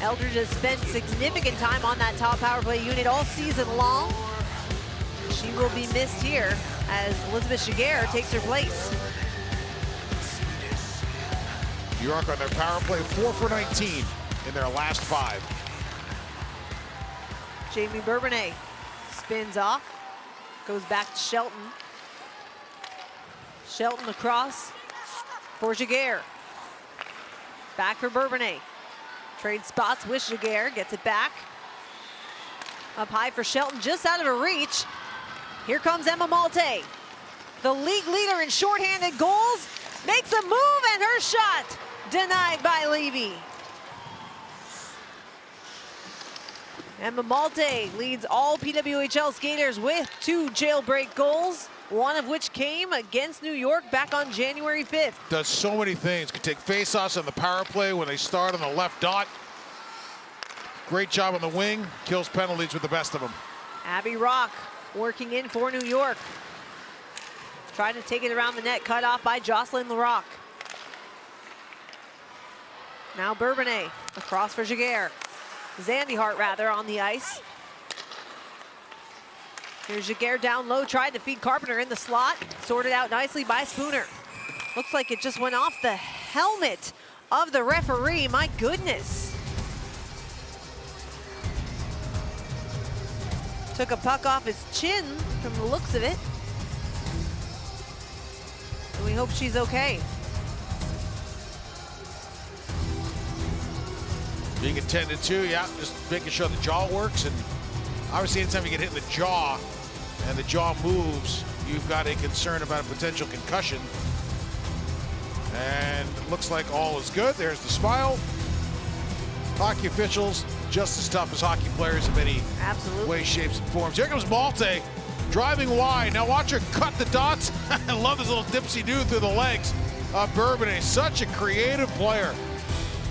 Eldridge has spent significant time on that top power play unit all season long. She will be missed here as Elizabeth Jaguar takes her place. New York on their power play, 4 for 19 in their last 5. Jamie Bourbonnais spins off, goes back to Shelton. Shelton across for Jaguar. Back for Bourbonnais. Trade spots with Jaguar, gets it back. Up high for Shelton, just out of her reach. Here comes Emma Malte. The league leader in shorthanded goals, makes a move, and her shot denied by Levy. Emma Malte leads all PWHL skaters with 2 jailbreak goals, one of which came against New York back on January 5th. Does so many things. Can take face-offs on the power play when they start on the left dot. Great job on the wing. Kills penalties with the best of them. Abby Rock working in for New York. Trying to take it around the net, cut off by Jocelyn Larocque. Now Bourbonnais across for Jaguar. Zandy Hart rather on the ice. Here's Jaguar down low, tried to feed Carpenter in the slot. Sorted out nicely by Spooner. Looks like it just went off the helmet of the referee. My goodness. Took a puck off his chin from the looks of it. And we hope she's okay. Being attended to, yeah, just making sure the jaw works. And obviously anytime you get hit in the jaw and the jaw moves, you've got a concern about a potential concussion. And it looks like all is good. There's the smile. Hockey officials, just as tough as hockey players in many ways, shapes, and forms. Here comes Malte, driving wide. Now watch her cut the dots. I love this little dipsy-do through the legs of Bourbonnais. Such a creative player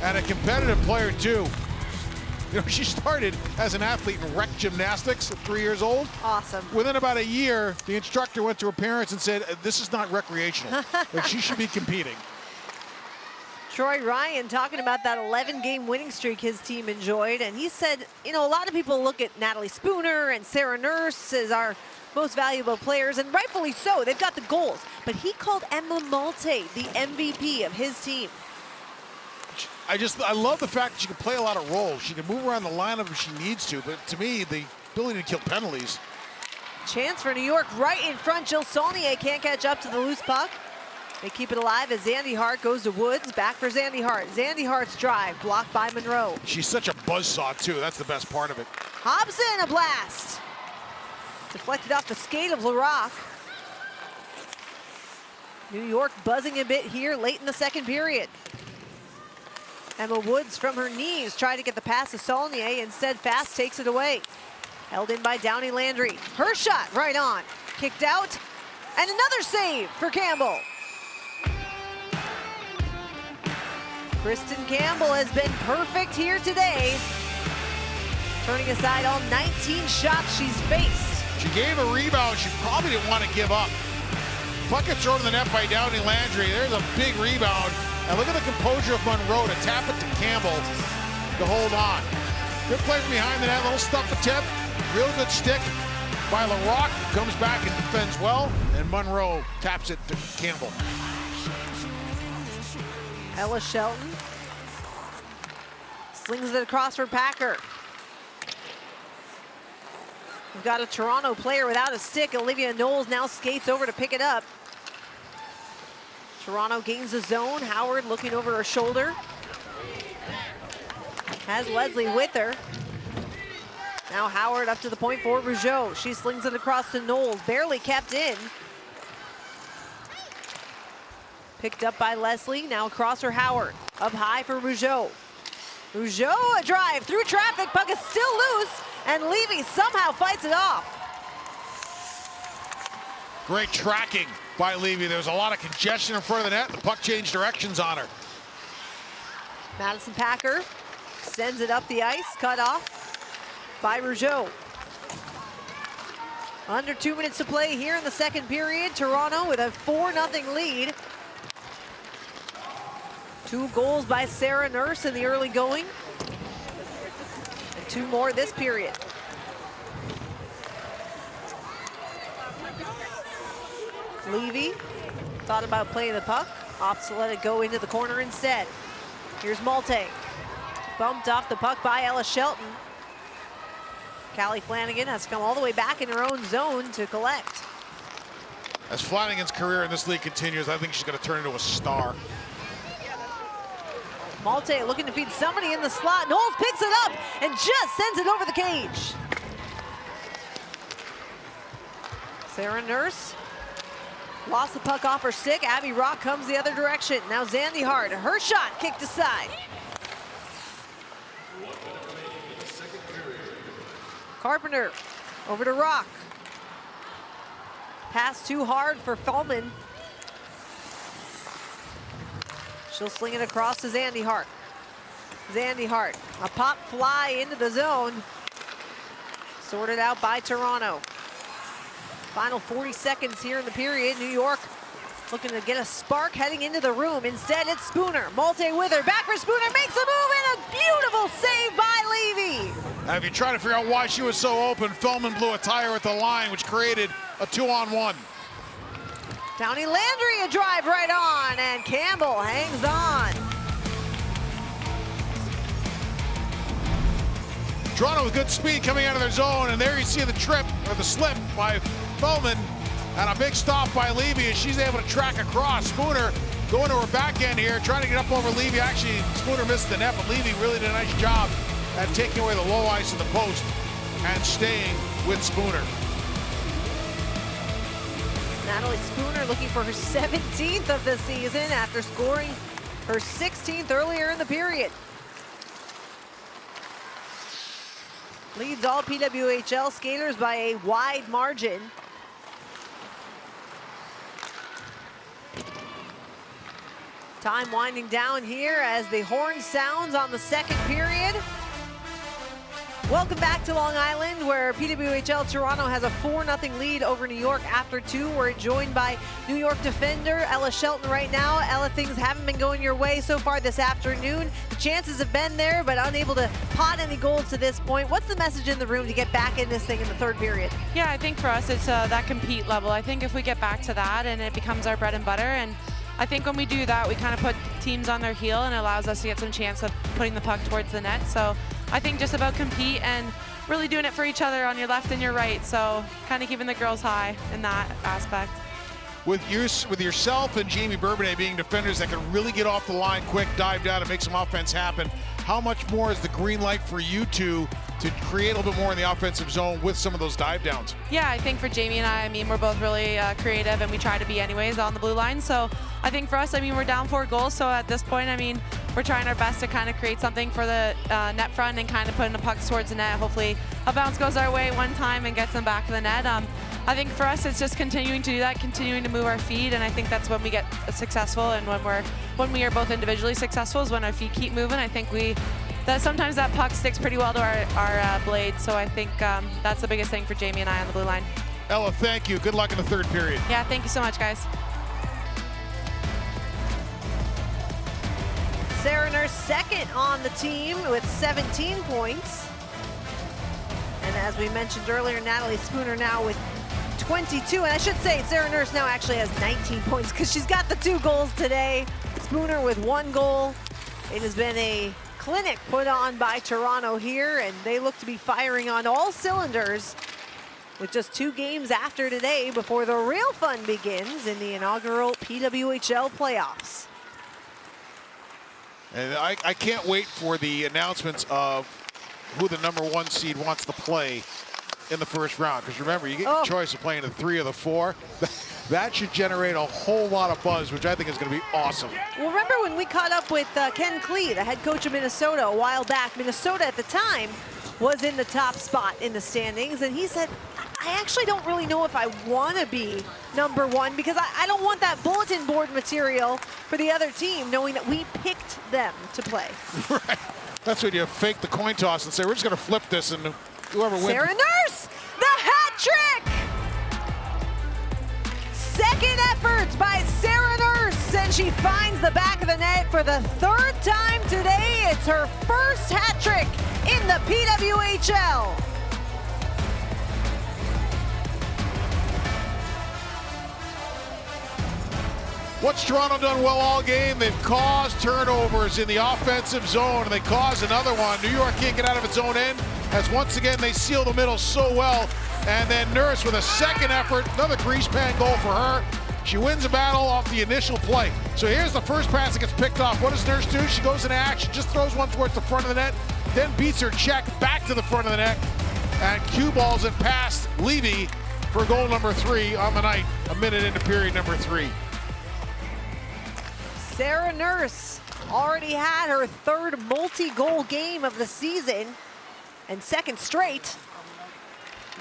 and a competitive player, too. You know, she started as an athlete in rec gymnastics at 3 years old. Awesome. Within about a year, the instructor went to her parents and said, this is not recreational. Like, she should be competing. Troy Ryan talking about that 11-game winning streak his team enjoyed, and he said, you know, a lot of people look at Natalie Spooner and Sarah Nurse as our most valuable players, and rightfully so. They've got the goals, but he called Emma Malte the MVP of his team. I love the fact that she can play a lot of roles. She can move around the lineup if she needs to, but to me, the ability to kill penalties. Chance for New York right in front. Jill Saulnier can't catch up to the loose puck. They keep it alive as Zandy Hart goes to Woods. Back for Zandy Hart. Zandy Hart's drive blocked by Monroe. She's such a buzzsaw, too. That's the best part of it. Hobson, a blast. Deflected off the skate of Larocque. New York buzzing a bit here late in the second period. Emma Woods from her knees tried to get the pass to Saulnier. Instead, Fast takes it away. Held in by Downey Landry. Her shot right on. Kicked out. And another save for Campbell. Kristen Campbell has been perfect here today. Turning aside all 19 shots she's faced. She gave a rebound she probably didn't want to give up. Puck gets thrown in the net by Downey Landry. There's a big rebound. And look at the composure of Monroe to tap it to Campbell to hold on. Good play from behind the net, little stuff attempt. Real good stick by Larocque. Comes back and defends well. And Monroe taps it to Campbell. Ella Shelton slings it across for Packer. We've got a Toronto player without a stick. Olivia Knowles now skates over to pick it up. Toronto gains the zone. Howard looking over her shoulder. Has Leslie with her. Now Howard up to the point for Rougeau. She slings it across to Knowles. Barely kept in. Picked up by Leslie, now across for Howard. Up high for Rougeau. Rougeau, a drive through traffic, puck is still loose, and Levy somehow fights it off. Great tracking by Levy. There was a lot of congestion in front of the net. The puck changed directions on her. Madison Packer sends it up the ice, cut off by Rougeau. Under 2 minutes to play here in the second period. Toronto with a 4-0 lead. 2 goals by Sarah Nurse in the early going. And 2 more this period. Levy thought about playing the puck. Opts to let it go into the corner instead. Here's Malte. Bumped off the puck by Ella Shelton. Callie Flanagan has come all the way back in her own zone to collect. As Flanagan's career in this league continues, I think she's going to turn into a star. Malte looking to feed somebody in the slot. Knowles picks it up and just sends it over the cage. Sarah Nurse lost the puck off her stick. Abby Rock comes the other direction. Now Zandy Hart, her shot kicked aside. Carpenter over to Rock. Pass too hard for Fallman. She'll sling it across to Zandy Hart. Zandy Hart, a pop fly into the zone. Sorted out by Toronto. Final 40 seconds here in the period. New York looking to get a spark heading into the room. Instead, it's Spooner. Malte with her. Back for Spooner. Makes a move and a beautiful save by Levy. Now, if you try to figure out why she was so open, Fellman blew a tire at the line, which created a 2-on-1. Downey Landry a drive right on, and Campbell hangs on. Toronto with good speed coming out of their zone, and there you see the trip, or the slip by Fellman, and a big stop by Levy as she's able to track across. Spooner going to her backhand here, trying to get up over Levy. Actually, Spooner missed the net, but Levy really did a nice job at taking away the low ice of the post and staying with Spooner. Natalie Spooner looking for her 17th of the season after scoring her 16th earlier in the period. Leads all PWHL skaters by a wide margin. Time winding down here as the horn sounds on the second period. Welcome back to Long Island, where PWHL Toronto has a 4-0 lead over New York after 2. We're joined by New York defender Ella Shelton right now. Ella, things haven't been going your way so far this afternoon. The chances have been there, but unable to pot any goals to this point. What's the message in the room to get back in this thing in the third period? Yeah, I think for us it's that compete level. I think if we get back to that and it becomes our bread and butter, and I think when we do that, we kind of put teams on their heel and it allows us to get some chance of putting the puck towards the net. So I think just about compete and really doing it for each other on your left and your right. So kind of keeping the girls high in that aspect. With yourself and Jamie Bourbonnais being defenders that can really get off the line quick, dive down, and make some offense happen, how much more is the green light for you two to create a little bit more in the offensive zone with some of those dive downs? Yeah, I think for Jamie and I mean, we're both really creative, and we try to be anyways on the blue line. So I think for us, I mean, we're down 4 goals. So at this point, I mean, we're trying our best to kind of create something for the net front and kind of putting the pucks towards the net. Hopefully a bounce goes our way one time and gets them back to the net. I think for us, it's just continuing to do that, continuing to move our feet, and I think that's when we get successful, and when we are both individually successful is when our feet keep moving. I think that sometimes that puck sticks pretty well to our blade, so I think that's the biggest thing for Jamie and I on the blue line. Ella, thank you. Good luck in the third period. Yeah, thank you so much, guys. Sarah Nurse second on the team with 17 points. And as we mentioned earlier, Natalie Spooner now with 22. And I should say Sarah Nurse now actually has 19 points because she's got the 2 goals today. Spooner with 1 goal. It has been a clinic put on by Toronto here, and they look to be firing on all cylinders with just 2 games after today before the real fun begins in the inaugural PWHL playoffs. And I can't wait for the announcements of who the #1 seed wants to play in the first round. Because remember, you get the choice of playing the 3 or the 4. That should generate a whole lot of buzz, which I think is going to be awesome. Well, remember when we caught up with Ken Klee, the head coach of Minnesota, a while back? Minnesota at the time was in the top spot in the standings, and he said, I actually don't really know if I want to be #1 because I don't want that bulletin board material for the other team, knowing that we picked them to play. Right. That's when you fake the coin toss and say, we're just going to flip this, and whoever wins. Sarah Nurse, the hat trick! Second effort by Sarah Nurse, and she finds the back of the net for the 3rd time today. It's her first hat trick in the PWHL. What's Toronto done well all game? They've caused turnovers in the offensive zone, and they caused another one. New York can't get out of its own end, as once again they seal the middle so well. And then Nurse with a second effort, another grease pan goal for her. She wins a battle off the initial play. So here's the first pass that gets picked off. What does Nurse do? She goes into action, just throws one towards the front of the net, then beats her check back to the front of the net, and cue balls it past Levy for goal number 3 on the night, a minute into period number 3. Sarah Nurse already had her 3rd multi-goal game of the season and 2nd straight.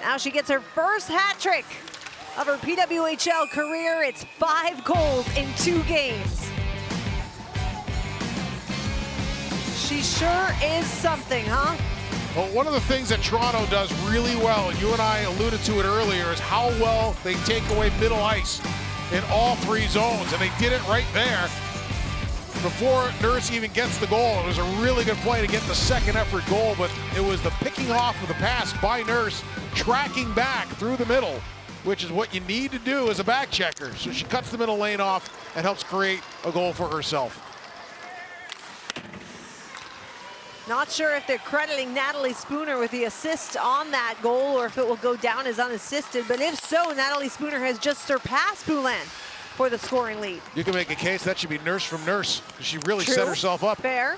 Now she gets her first hat trick of her PWHL career. It's 5 goals in 2 games. She sure is something, huh? Well, one of the things that Toronto does really well, and you and I alluded to it earlier, is how well they take away middle ice in all 3 zones, and they did it right there before Nurse even gets the goal. It was a really good play to get the 2nd effort goal, but it was the picking off of the pass by Nurse, tracking back through the middle, which is what you need to do as a back checker. So she cuts the middle lane off and helps create a goal for herself. Not sure if they're crediting Natalie Spooner with the assist on that goal or if it will go down as unassisted, but if so, Natalie Spooner has just surpassed Poulin for the scoring lead. You can make a case that should be Nurse from Nurse. She really set herself up. Fair.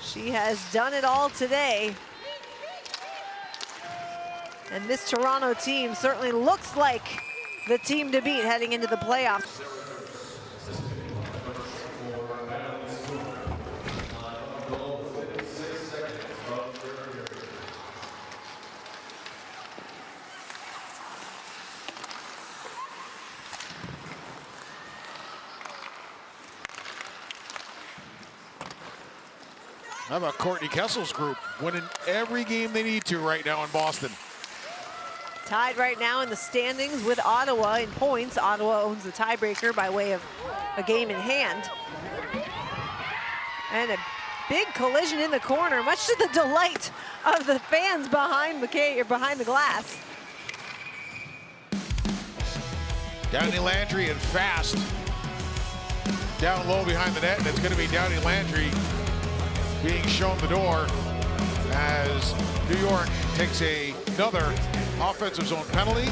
She has done it all today. And this Toronto team certainly looks like the team to beat heading into the playoffs. How about Courtney Kessel's group winning every game they need to right now in Boston? Tied right now in the standings with Ottawa in points. Ottawa owns the tiebreaker by way of a game in hand. And a big collision in the corner, much to the delight of the fans behind the glass. Downey Landry and Fast down low behind the net, and it's going to be Downey Landry being shown the door as New York takes another offensive zone penalty.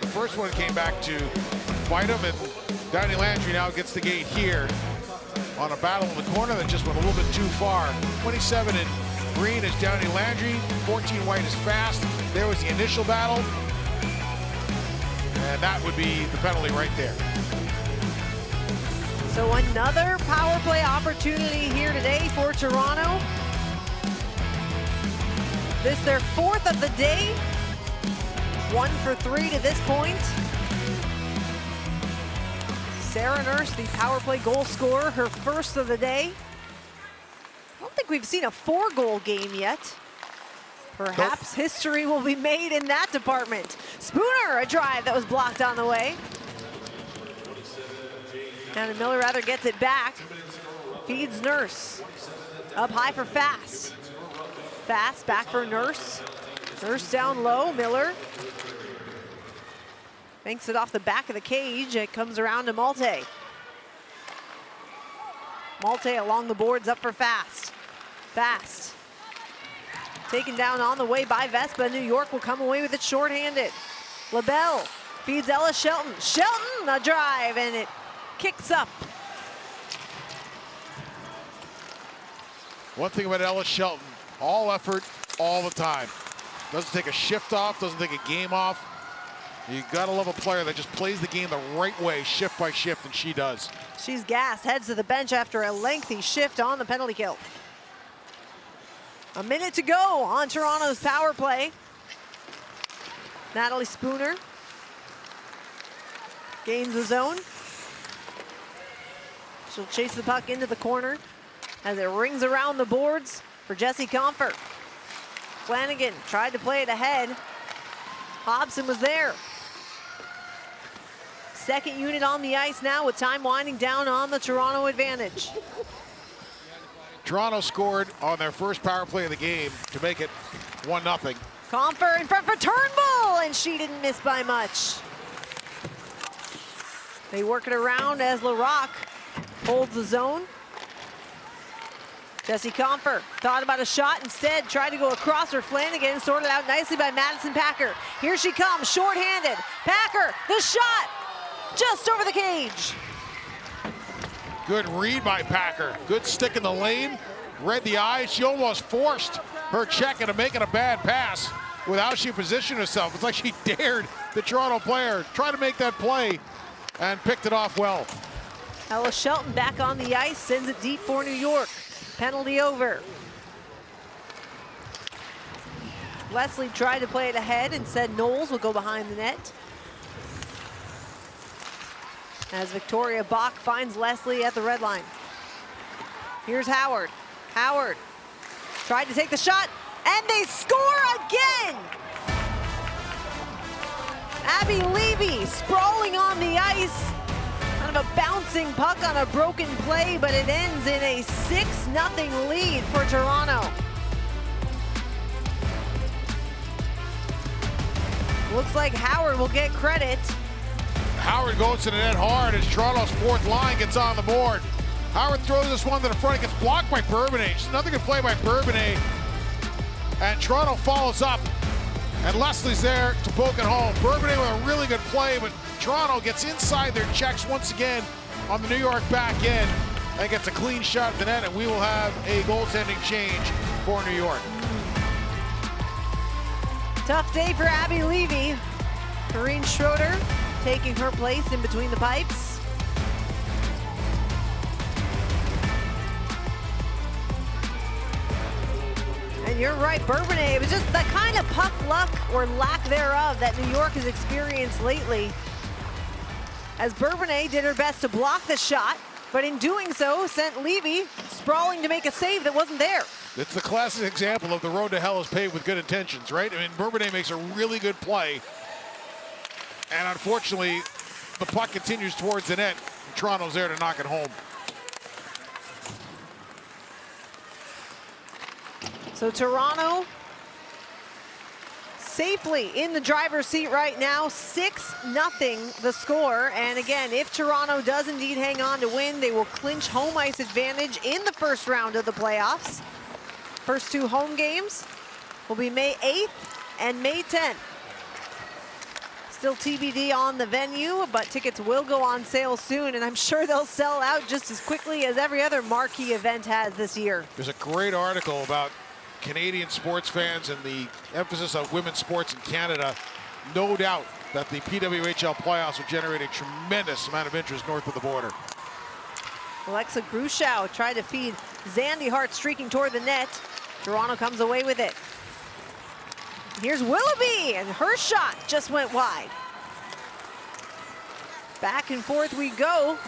The first one came back to bite him, and Downey Landry now gets the gate here on a battle in the corner that just went a little bit too far. 27 in green is Downey Landry, 14 white is Fast. There was the initial battle, and that would be the penalty right there. So another power play opportunity here today for Toronto. This their 4th of the day. 1 for 3 to this point. Sarah Nurse, the power play goal scorer, her 1st of the day. I don't think we've seen a 4-goal game yet. Perhaps history will be made in that department. Spooner, a drive that was blocked on the way. And Miller rather gets it back. Feeds Nurse. Up high for Fast. Fast back for Nurse. Nurse down low, Miller. Banks it off the back of the cage. It comes around to Malte. Malte along the boards up for Fast. Fast. Taken down on the way by Vespa. New York will come away with it shorthanded. LaBelle feeds Ella Shelton. Shelton, a drive, and it kicks up. One thing about Ella Shelton, all effort, all the time. Doesn't take a shift off, doesn't take a game off. You gotta love a player that just plays the game the right way, shift by shift, and she does. She's gassed, heads to the bench after a lengthy shift on the penalty kill. A minute to go on Toronto's power play. Natalie Spooner gains the zone. She'll chase the puck into the corner as it rings around the boards for Jessie Comfort. Flanagan tried to play it ahead. Hobson was there. 2nd unit on the ice now with time winding down on the Toronto advantage. Toronto scored on their first power play of the game to make it 1-0. Comfort in front for Turnbull, and she didn't miss by much. They work it around as LaRocque holds the zone. Jesse Comfer thought about a shot, instead tried to go across her Flanagan, sorted out nicely by Madison Packer. Here she comes, shorthanded. Packer, the shot, just over the cage. Good read by Packer. Good stick in the lane. Read the eye. She almost forced her check into making a bad pass with how she positioned herself. It's like she dared the Toronto player try to make that play and picked it off well. Ella Shelton back on the ice, sends it deep for New York. Penalty over. Leslie tried to play it ahead and said Knowles will go behind the net. As Victoria Bach finds Leslie at the red line. Here's Howard. Howard tried to take the shot, and they score again! Abby Levy sprawling on the ice. Kind of a bouncing puck on a broken play, but it ends in a 6-0 lead for Toronto. Looks like Howard will get credit. Howard goes to the net hard as Toronto's fourth line gets on the board. Howard throws this one to the front. It gets blocked by Bourbonnais. Just another good play by Bourbonnais. And Toronto follows up. And Leslie's there to poke it home. Bourbonnais with a really good play, but Toronto gets inside their checks once again on the New York back end and gets a clean shot at the net, and we will have a goaltending change for New York. Tough day for Abby Levy. Corrine Schroeder taking her place in between the pipes. And you're right, Bourbonnais, it was just the kind of puck luck or lack thereof that New York has experienced lately. As Bourbonnais did her best to block the shot, but in doing so, sent Levy sprawling to make a save that wasn't there. It's the classic example of the road to hell is paved with good intentions, right? I mean, Bourbonnais makes a really good play, and unfortunately, the puck continues towards the net. Toronto's there to knock it home. So Toronto safely in the driver's seat right now, 6-0 the score. And again, if Toronto does indeed hang on to win, they will clinch home ice advantage in the first round of the playoffs. First two home games will be May 8th and May 10th. Still TBD on the venue, but tickets will go on sale soon, and I'm sure they'll sell out just as quickly as every other marquee event has this year. There's a great article about Canadian sports fans and the emphasis on women's sports in Canada. No doubt that the PWHL playoffs will generate a tremendous amount of interest north of the border. Alexa Grushow tried to feed Zandy Hart streaking toward the net. Toronto comes away with it. Here's Willoughby, and her shot just went wide. Back and forth we go.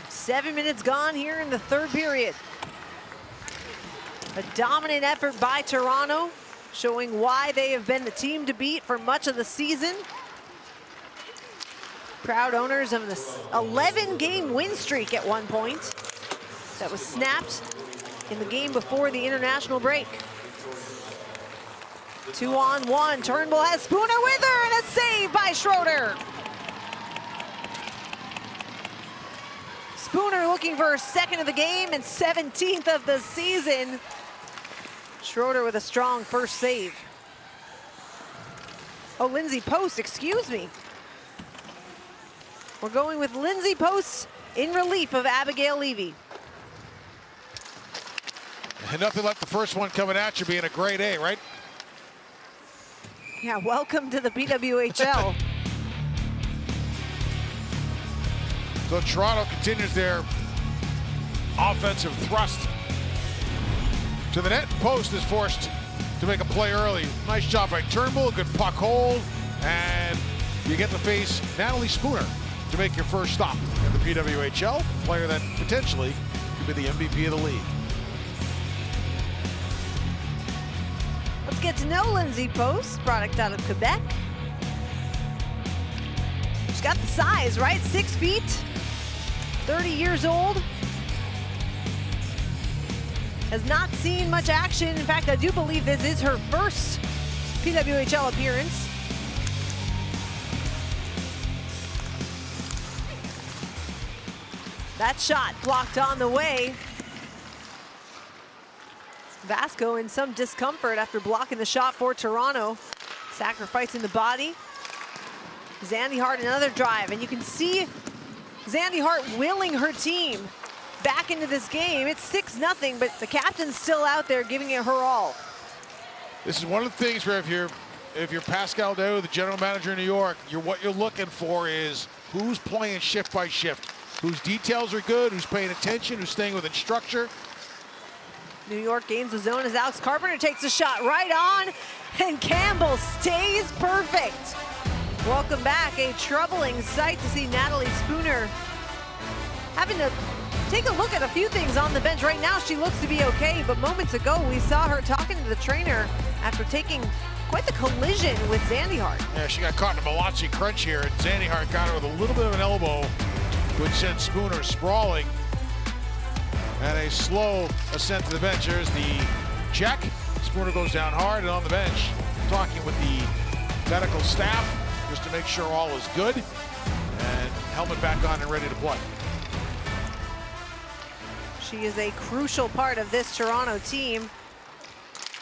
7 minutes gone here in the third period. A dominant effort by Toronto, showing why they have been the team to beat for much of the season. Proud owners of the 11-game win streak at one point that was snapped in the game before the international break. 2-on-1, Turnbull has Spooner with her, and a save by Schroeder. Spooner looking for her second of the game and 17th of the season. Schroeder with a strong first save. Oh, Lindsay Post, excuse me. We're going with Lindsay Post in relief of Abigail Levy. And nothing like the first one coming at you being a grade A, right? Yeah, welcome to the PWHL. So Toronto continues their offensive thrust to the net. Post is forced to make a play early. Nice job by Turnbull, good puck hold, and you get to face Natalie Spooner to make your first stop in the PWHL, player that potentially could be the MVP of the league. Let's get to know Lindsay Post, product out of Quebec. She's got the size, right? 6 feet, 30 years old. Has not seen much action. In fact, I do believe this is her first PWHL appearance. That shot blocked on the way. Vasco in some discomfort after blocking the shot for Toronto, sacrificing the body. Zandy Hart another drive, and you can see Zandy Hart willing her team back into this game. It's 6-0, but the captain's still out there giving it her all. This is one of the things where if you're Pascal Daou, the general manager in New York, what you're looking for is who's playing shift by shift, whose details are good, who's paying attention, who's staying within structure. New York gains the zone as Alex Carpenter takes a shot right on, and Campbell stays perfect. Welcome back. A troubling sight to see Natalie Spooner having to take a look at a few things on the bench. Right now she looks to be okay, but moments ago we saw her talking to the trainer after taking quite the collision with Zandy Hart. Yeah, she got caught in a Malachi crunch here, and Zandy Hart got her with a little bit of an elbow, which sent Spooner sprawling. And a slow ascent to the bench. There's the check. Spooner goes down hard and on the bench, talking with the medical staff just to make sure all is good. And helmet back on and ready to play. She is a crucial part of this Toronto team.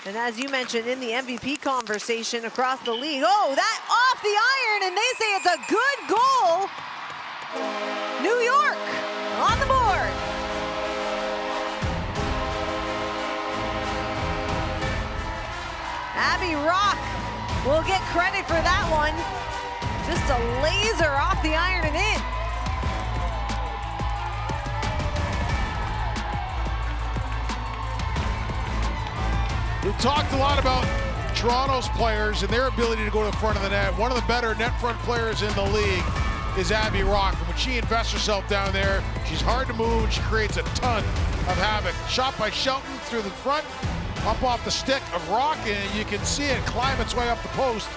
And as you mentioned in the MVP conversation across the league, oh, that off the iron, and they say it's a good goal. New York on the board. Abby Rock will get credit for that one. Just a laser off the iron and in. We've talked a lot about Toronto's players and their ability to go to the front of the net. One of the better net front players in the league is Abby Rock. And when she invests herself down there, she's hard to move and she creates a ton of havoc. Shot by Shelton through the front, up off the stick of Rock, and you can see it climb its way up the post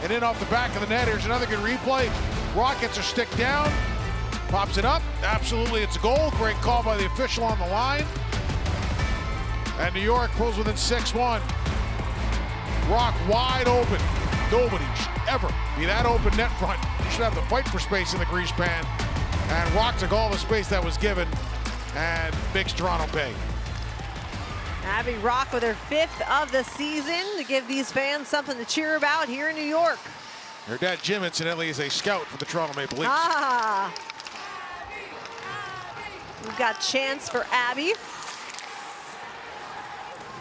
and in off the back of the net. Here's another good replay. Rock gets her stick down, pops it up. Absolutely, it's a goal. Great call by the official on the line. And New York pulls within 6-1. Rock wide open. Nobody should ever be that open net front. You should have to fight for space in the grease pan. And Rock took all the space that was given and makes Toronto pay. Abby Rock with her 5th of the season to give these fans something to cheer about here in New York. Her dad, Jim, incidentally, is a scout for the Toronto Maple Leafs. Ah. We've got chance for Abby.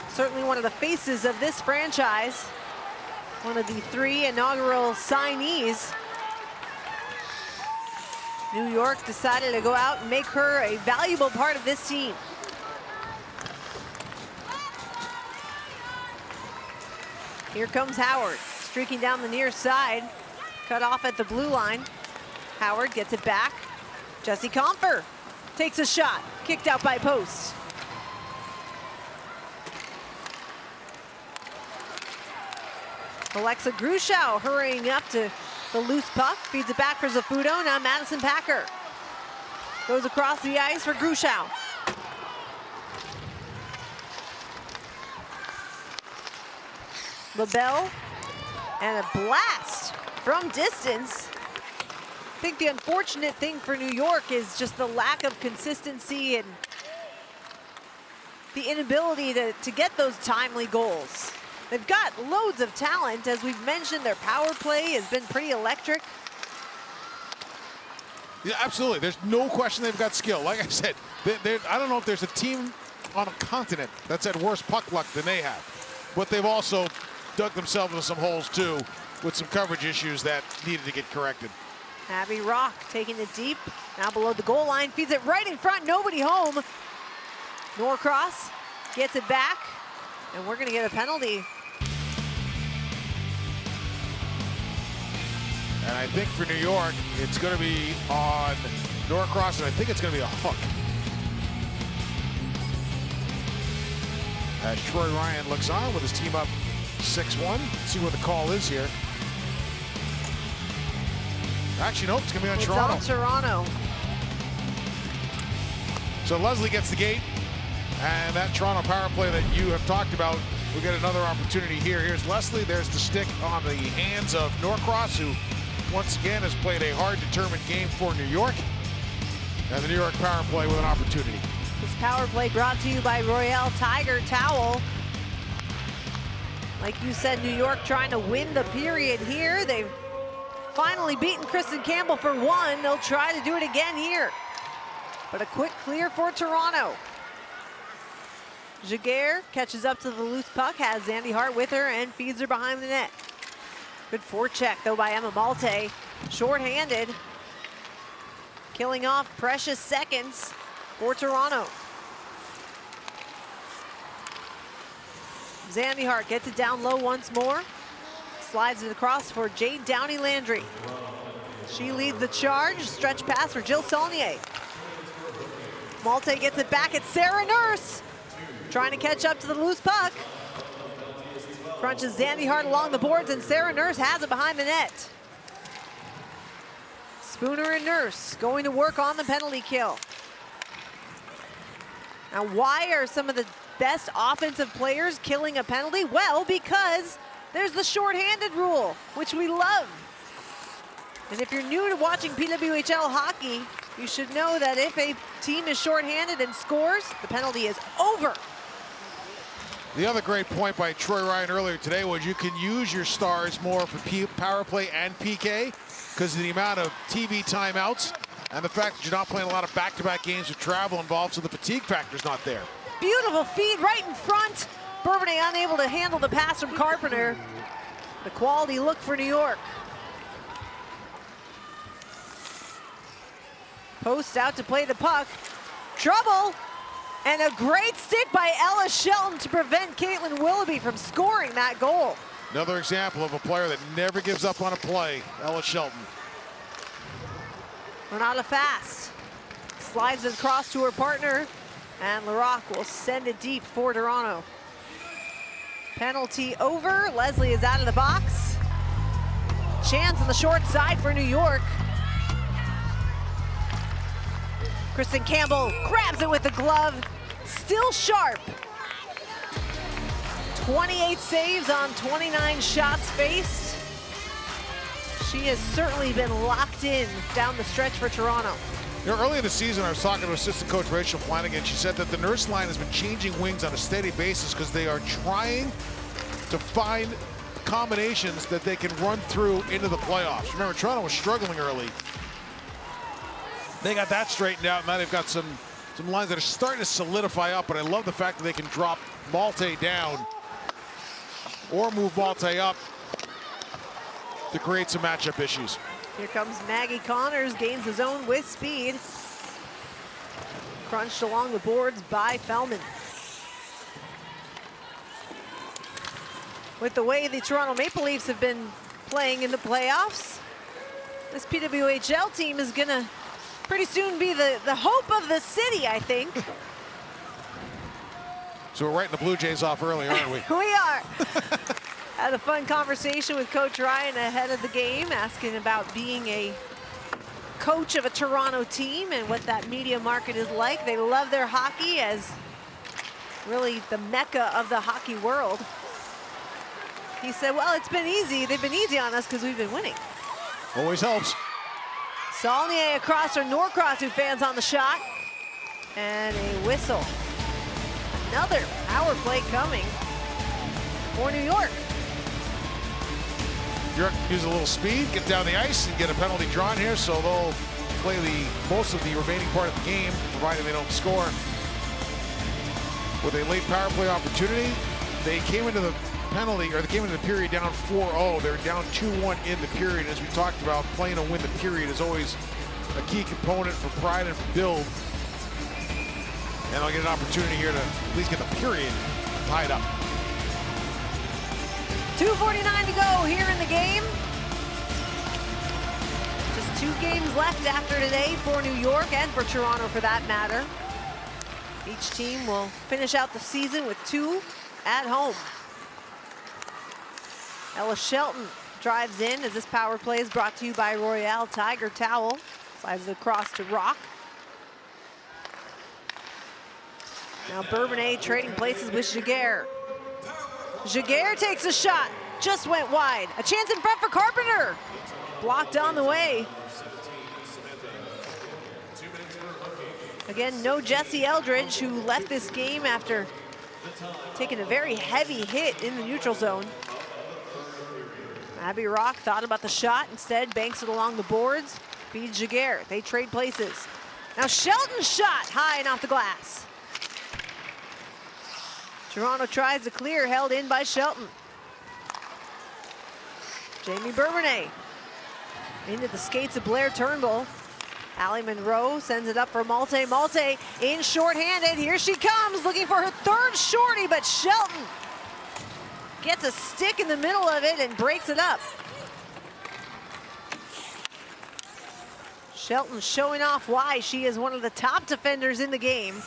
Certainly one of the faces of this franchise. One of the 3 inaugural signees. New York decided to go out and make her a valuable part of this team. Here comes Howard, streaking down the near side. Cut off at the blue line. Howard gets it back. Jessie Comfer takes a shot, kicked out by post. Alexa Grushow hurrying up to the loose puck, feeds it back for Zafudo. Now Madison Packer goes across the ice for Grushow. LaBelle, and a blast from distance. I think the unfortunate thing for New York is just the lack of consistency and the inability to get those timely goals. They've got loads of talent. As we've mentioned, their power play has been pretty electric. Yeah, absolutely. There's no question they've got skill. Like I said, I don't know if there's a team on a continent that's had worse puck luck than they have. But they've also dug themselves into some holes, too, with some coverage issues that needed to get corrected. Abby Rock taking it deep, now below the goal line, feeds it right in front, nobody home. Norcross gets it back, and we're gonna get a penalty. And I think for New York, it's gonna be on Norcross, and I think it's gonna be a hook. As Troy Ryan looks on with his team up 6-1. See what the call is here. Actually, nope, it's gonna be on Toronto. It's on Toronto. So Leslie gets the gate, and that Toronto power play that you have talked about, we'll get another opportunity here. Here's Leslie, there's the stick on the hands of Norcross, who once again has played a hard, determined game for New York. And the New York power play with an opportunity. This power play brought to you by Royale Tiger Towel. Like you said, New York trying to win the period here. They've finally beaten Kristen Campbell for one. They'll try to do it again here. But a quick clear for Toronto. Jaguar catches up to the loose puck, has Zandy Hart with her and feeds her behind the net. Good forecheck though by Emma Malte. Short-handed. Killing off precious seconds for Toronto. Zandy Hart gets it down low once more. Slides it across for Jade Downey-Landry. She leads the charge. Stretch pass for Jill Saulnier. Malte gets it back at Sarah Nurse. Trying to catch up to the loose puck. Crunches Zandy Hart along the boards, and Sarah Nurse has it behind the net. Spooner and Nurse going to work on the penalty kill. Now, why are some of the best offensive players killing a penalty? Well, because there's the shorthanded rule, which we love. And if you're new to watching PWHL hockey, you should know that if a team is shorthanded and scores, the penalty is over. The other great point by Troy Ryan earlier today was you can use your stars more for power play and PK because of the amount of TV timeouts and the fact that you're not playing a lot of back-to-back games with travel involved, so the fatigue factor's not there. Beautiful feed right in front. Bourbonnais unable to handle the pass from Carpenter. The quality look for New York. Post out to play the puck. Trouble. And a great stick by Ella Shelton to prevent Caitlin Willoughby from scoring that goal. Another example of a player that never gives up on a play, Ella Shelton. Renata Fast slides it across to her partner, and Larocque will send it deep for Toronto. Penalty over. Leslie is out of the box. Chance on the short side for New York. Kristen Campbell grabs it with the glove. Still sharp. 28 saves on 29 shots faced. She has certainly been locked in down the stretch for Toronto. You know, early in the season, I was talking to assistant coach Rachel Flanagan. She said that the nurse line has been changing wings on a steady basis because they are trying to find combinations that they can run through into the playoffs. Remember, Toronto was struggling early. They got that straightened out, and now they've got some lines that are starting to solidify up, but I love the fact that they can drop Malte down or move Malte up to create some matchup issues. Here comes Maggie Connors, gains the zone with speed. Crunched along the boards by Fellman. With the way the Toronto Maple Leafs have been playing in the playoffs, this PWHL team is gonna pretty soon be the hope of the city, I think. So we're writing the Blue Jays off early, aren't we? We are. Had a fun conversation with Coach Ryan ahead of the game, asking about being a coach of a Toronto team and what that media market is like. They love their hockey as really the mecca of the hockey world. He said, well, it's been easy. They've been easy on us because we've been winning. Always helps. Saulnier across for Norcross, who fans on the shot. And a whistle. Another power play coming for New York. New York use a little speed, get down the ice, and get a penalty drawn here, so they'll play most of the remaining part of the game, provided they don't score. With a late power play opportunity, they came into the period down 4-0. They're down 2-1 in the period. As we talked about, playing to win the period is always a key component for pride and for build. And they'll get an opportunity here to at least get the period tied up. 2:49 to go here in the game. Just 2 games left after today for New York and for Toronto for that matter. Each team will finish out the season with 2 at home. Ella Shelton drives in as this power play is brought to you by Royale Tiger Towel. Slides it across to Rock. Now Bourbonnais trading places with Jaguar. Jaguar takes a shot, just went wide. A chance in front for Carpenter. Blocked on the way. Again, no Jesse Eldridge, who left this game after taking a very heavy hit in the neutral zone. Abby Rock thought about the shot, instead banks it along the boards, feeds Jaguar. They trade places. Now Shelton's shot high and off the glass. Toronto tries to clear, held in by Shelton. Jamie Bourbonnais into the skates of Blair Turnbull. Allie Monroe sends it up for Malte. Malte in shorthanded. Here she comes, looking for her third shorty, but Shelton gets a stick in the middle of it and breaks it up. Shelton showing off why she is one of the top defenders in the game.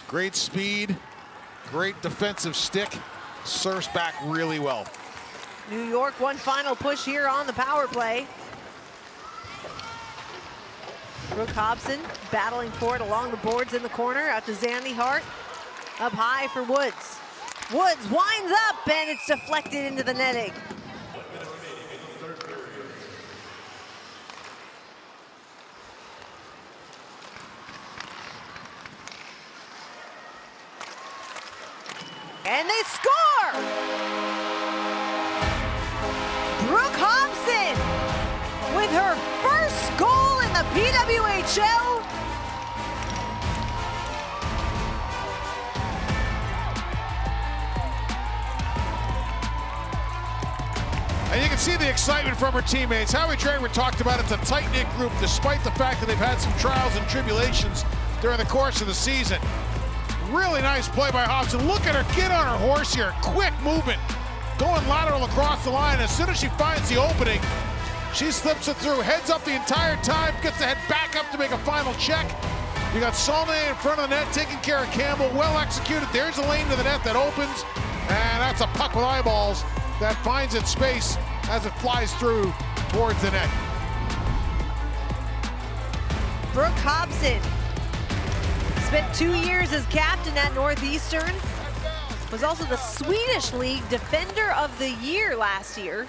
Great speed, great defensive stick, serves back really well. New York, one final push here on the power play. Brooke Hobson battling for it along the boards in the corner, out to Zandy Hart. Up high for Woods. Woods winds up and it's deflected into the netting. And they score! Brooke Hobson with her first goal in the PWHL. And you can see the excitement from her teammates. Howie Draper talked about it's a tight-knit group despite the fact that they've had some trials and tribulations during the course of the season. Really nice play by Hobson. Look at her get on her horse here. Quick movement. Going lateral across the line. As soon as she finds the opening, she slips it through. Heads up the entire time. Gets the head back up to make a final check. You got Saulnier in front of the net taking care of Campbell. Well executed. There's a lane to the net that opens. And that's a puck with eyeballs that finds its space as it flies through towards the net. Brooke Hobson spent 2 years as captain at Northeastern. Was also the Swedish League Defender of the Year last year.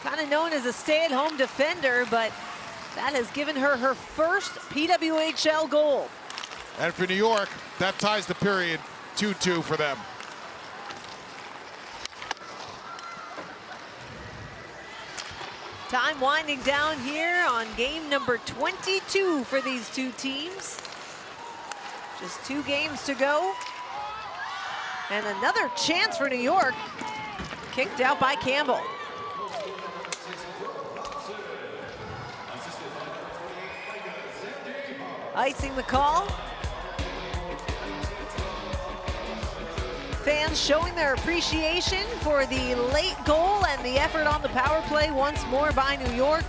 Kind of known as a stay-at-home defender, but that has given her her first PWHL goal. And for New York, that ties the period 2-2 for them. Time winding down here on game number 22 for these two teams. Just 2 games to go. And another chance for New York. Kicked out by Campbell. Icing the call. Fans showing their appreciation for the late goal and the effort on the power play once more by New York.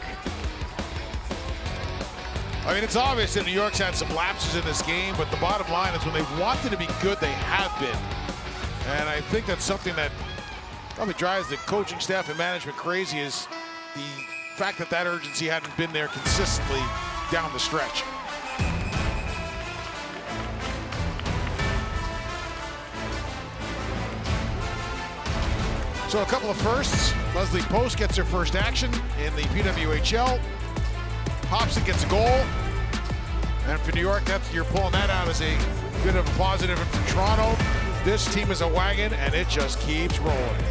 I mean, it's obvious that New York's had some lapses in this game, but the bottom line is when they've wanted to be good, they have been. And I think that's something that probably drives the coaching staff and management crazy, is the fact that that urgency hadn't been there consistently down the stretch. So a couple of firsts. Leslie Post gets her first action in the PWHL. Hobson gets a goal. And for New York, you're pulling that out as a bit of a positive. And for Toronto, this team is a wagon and it just keeps rolling.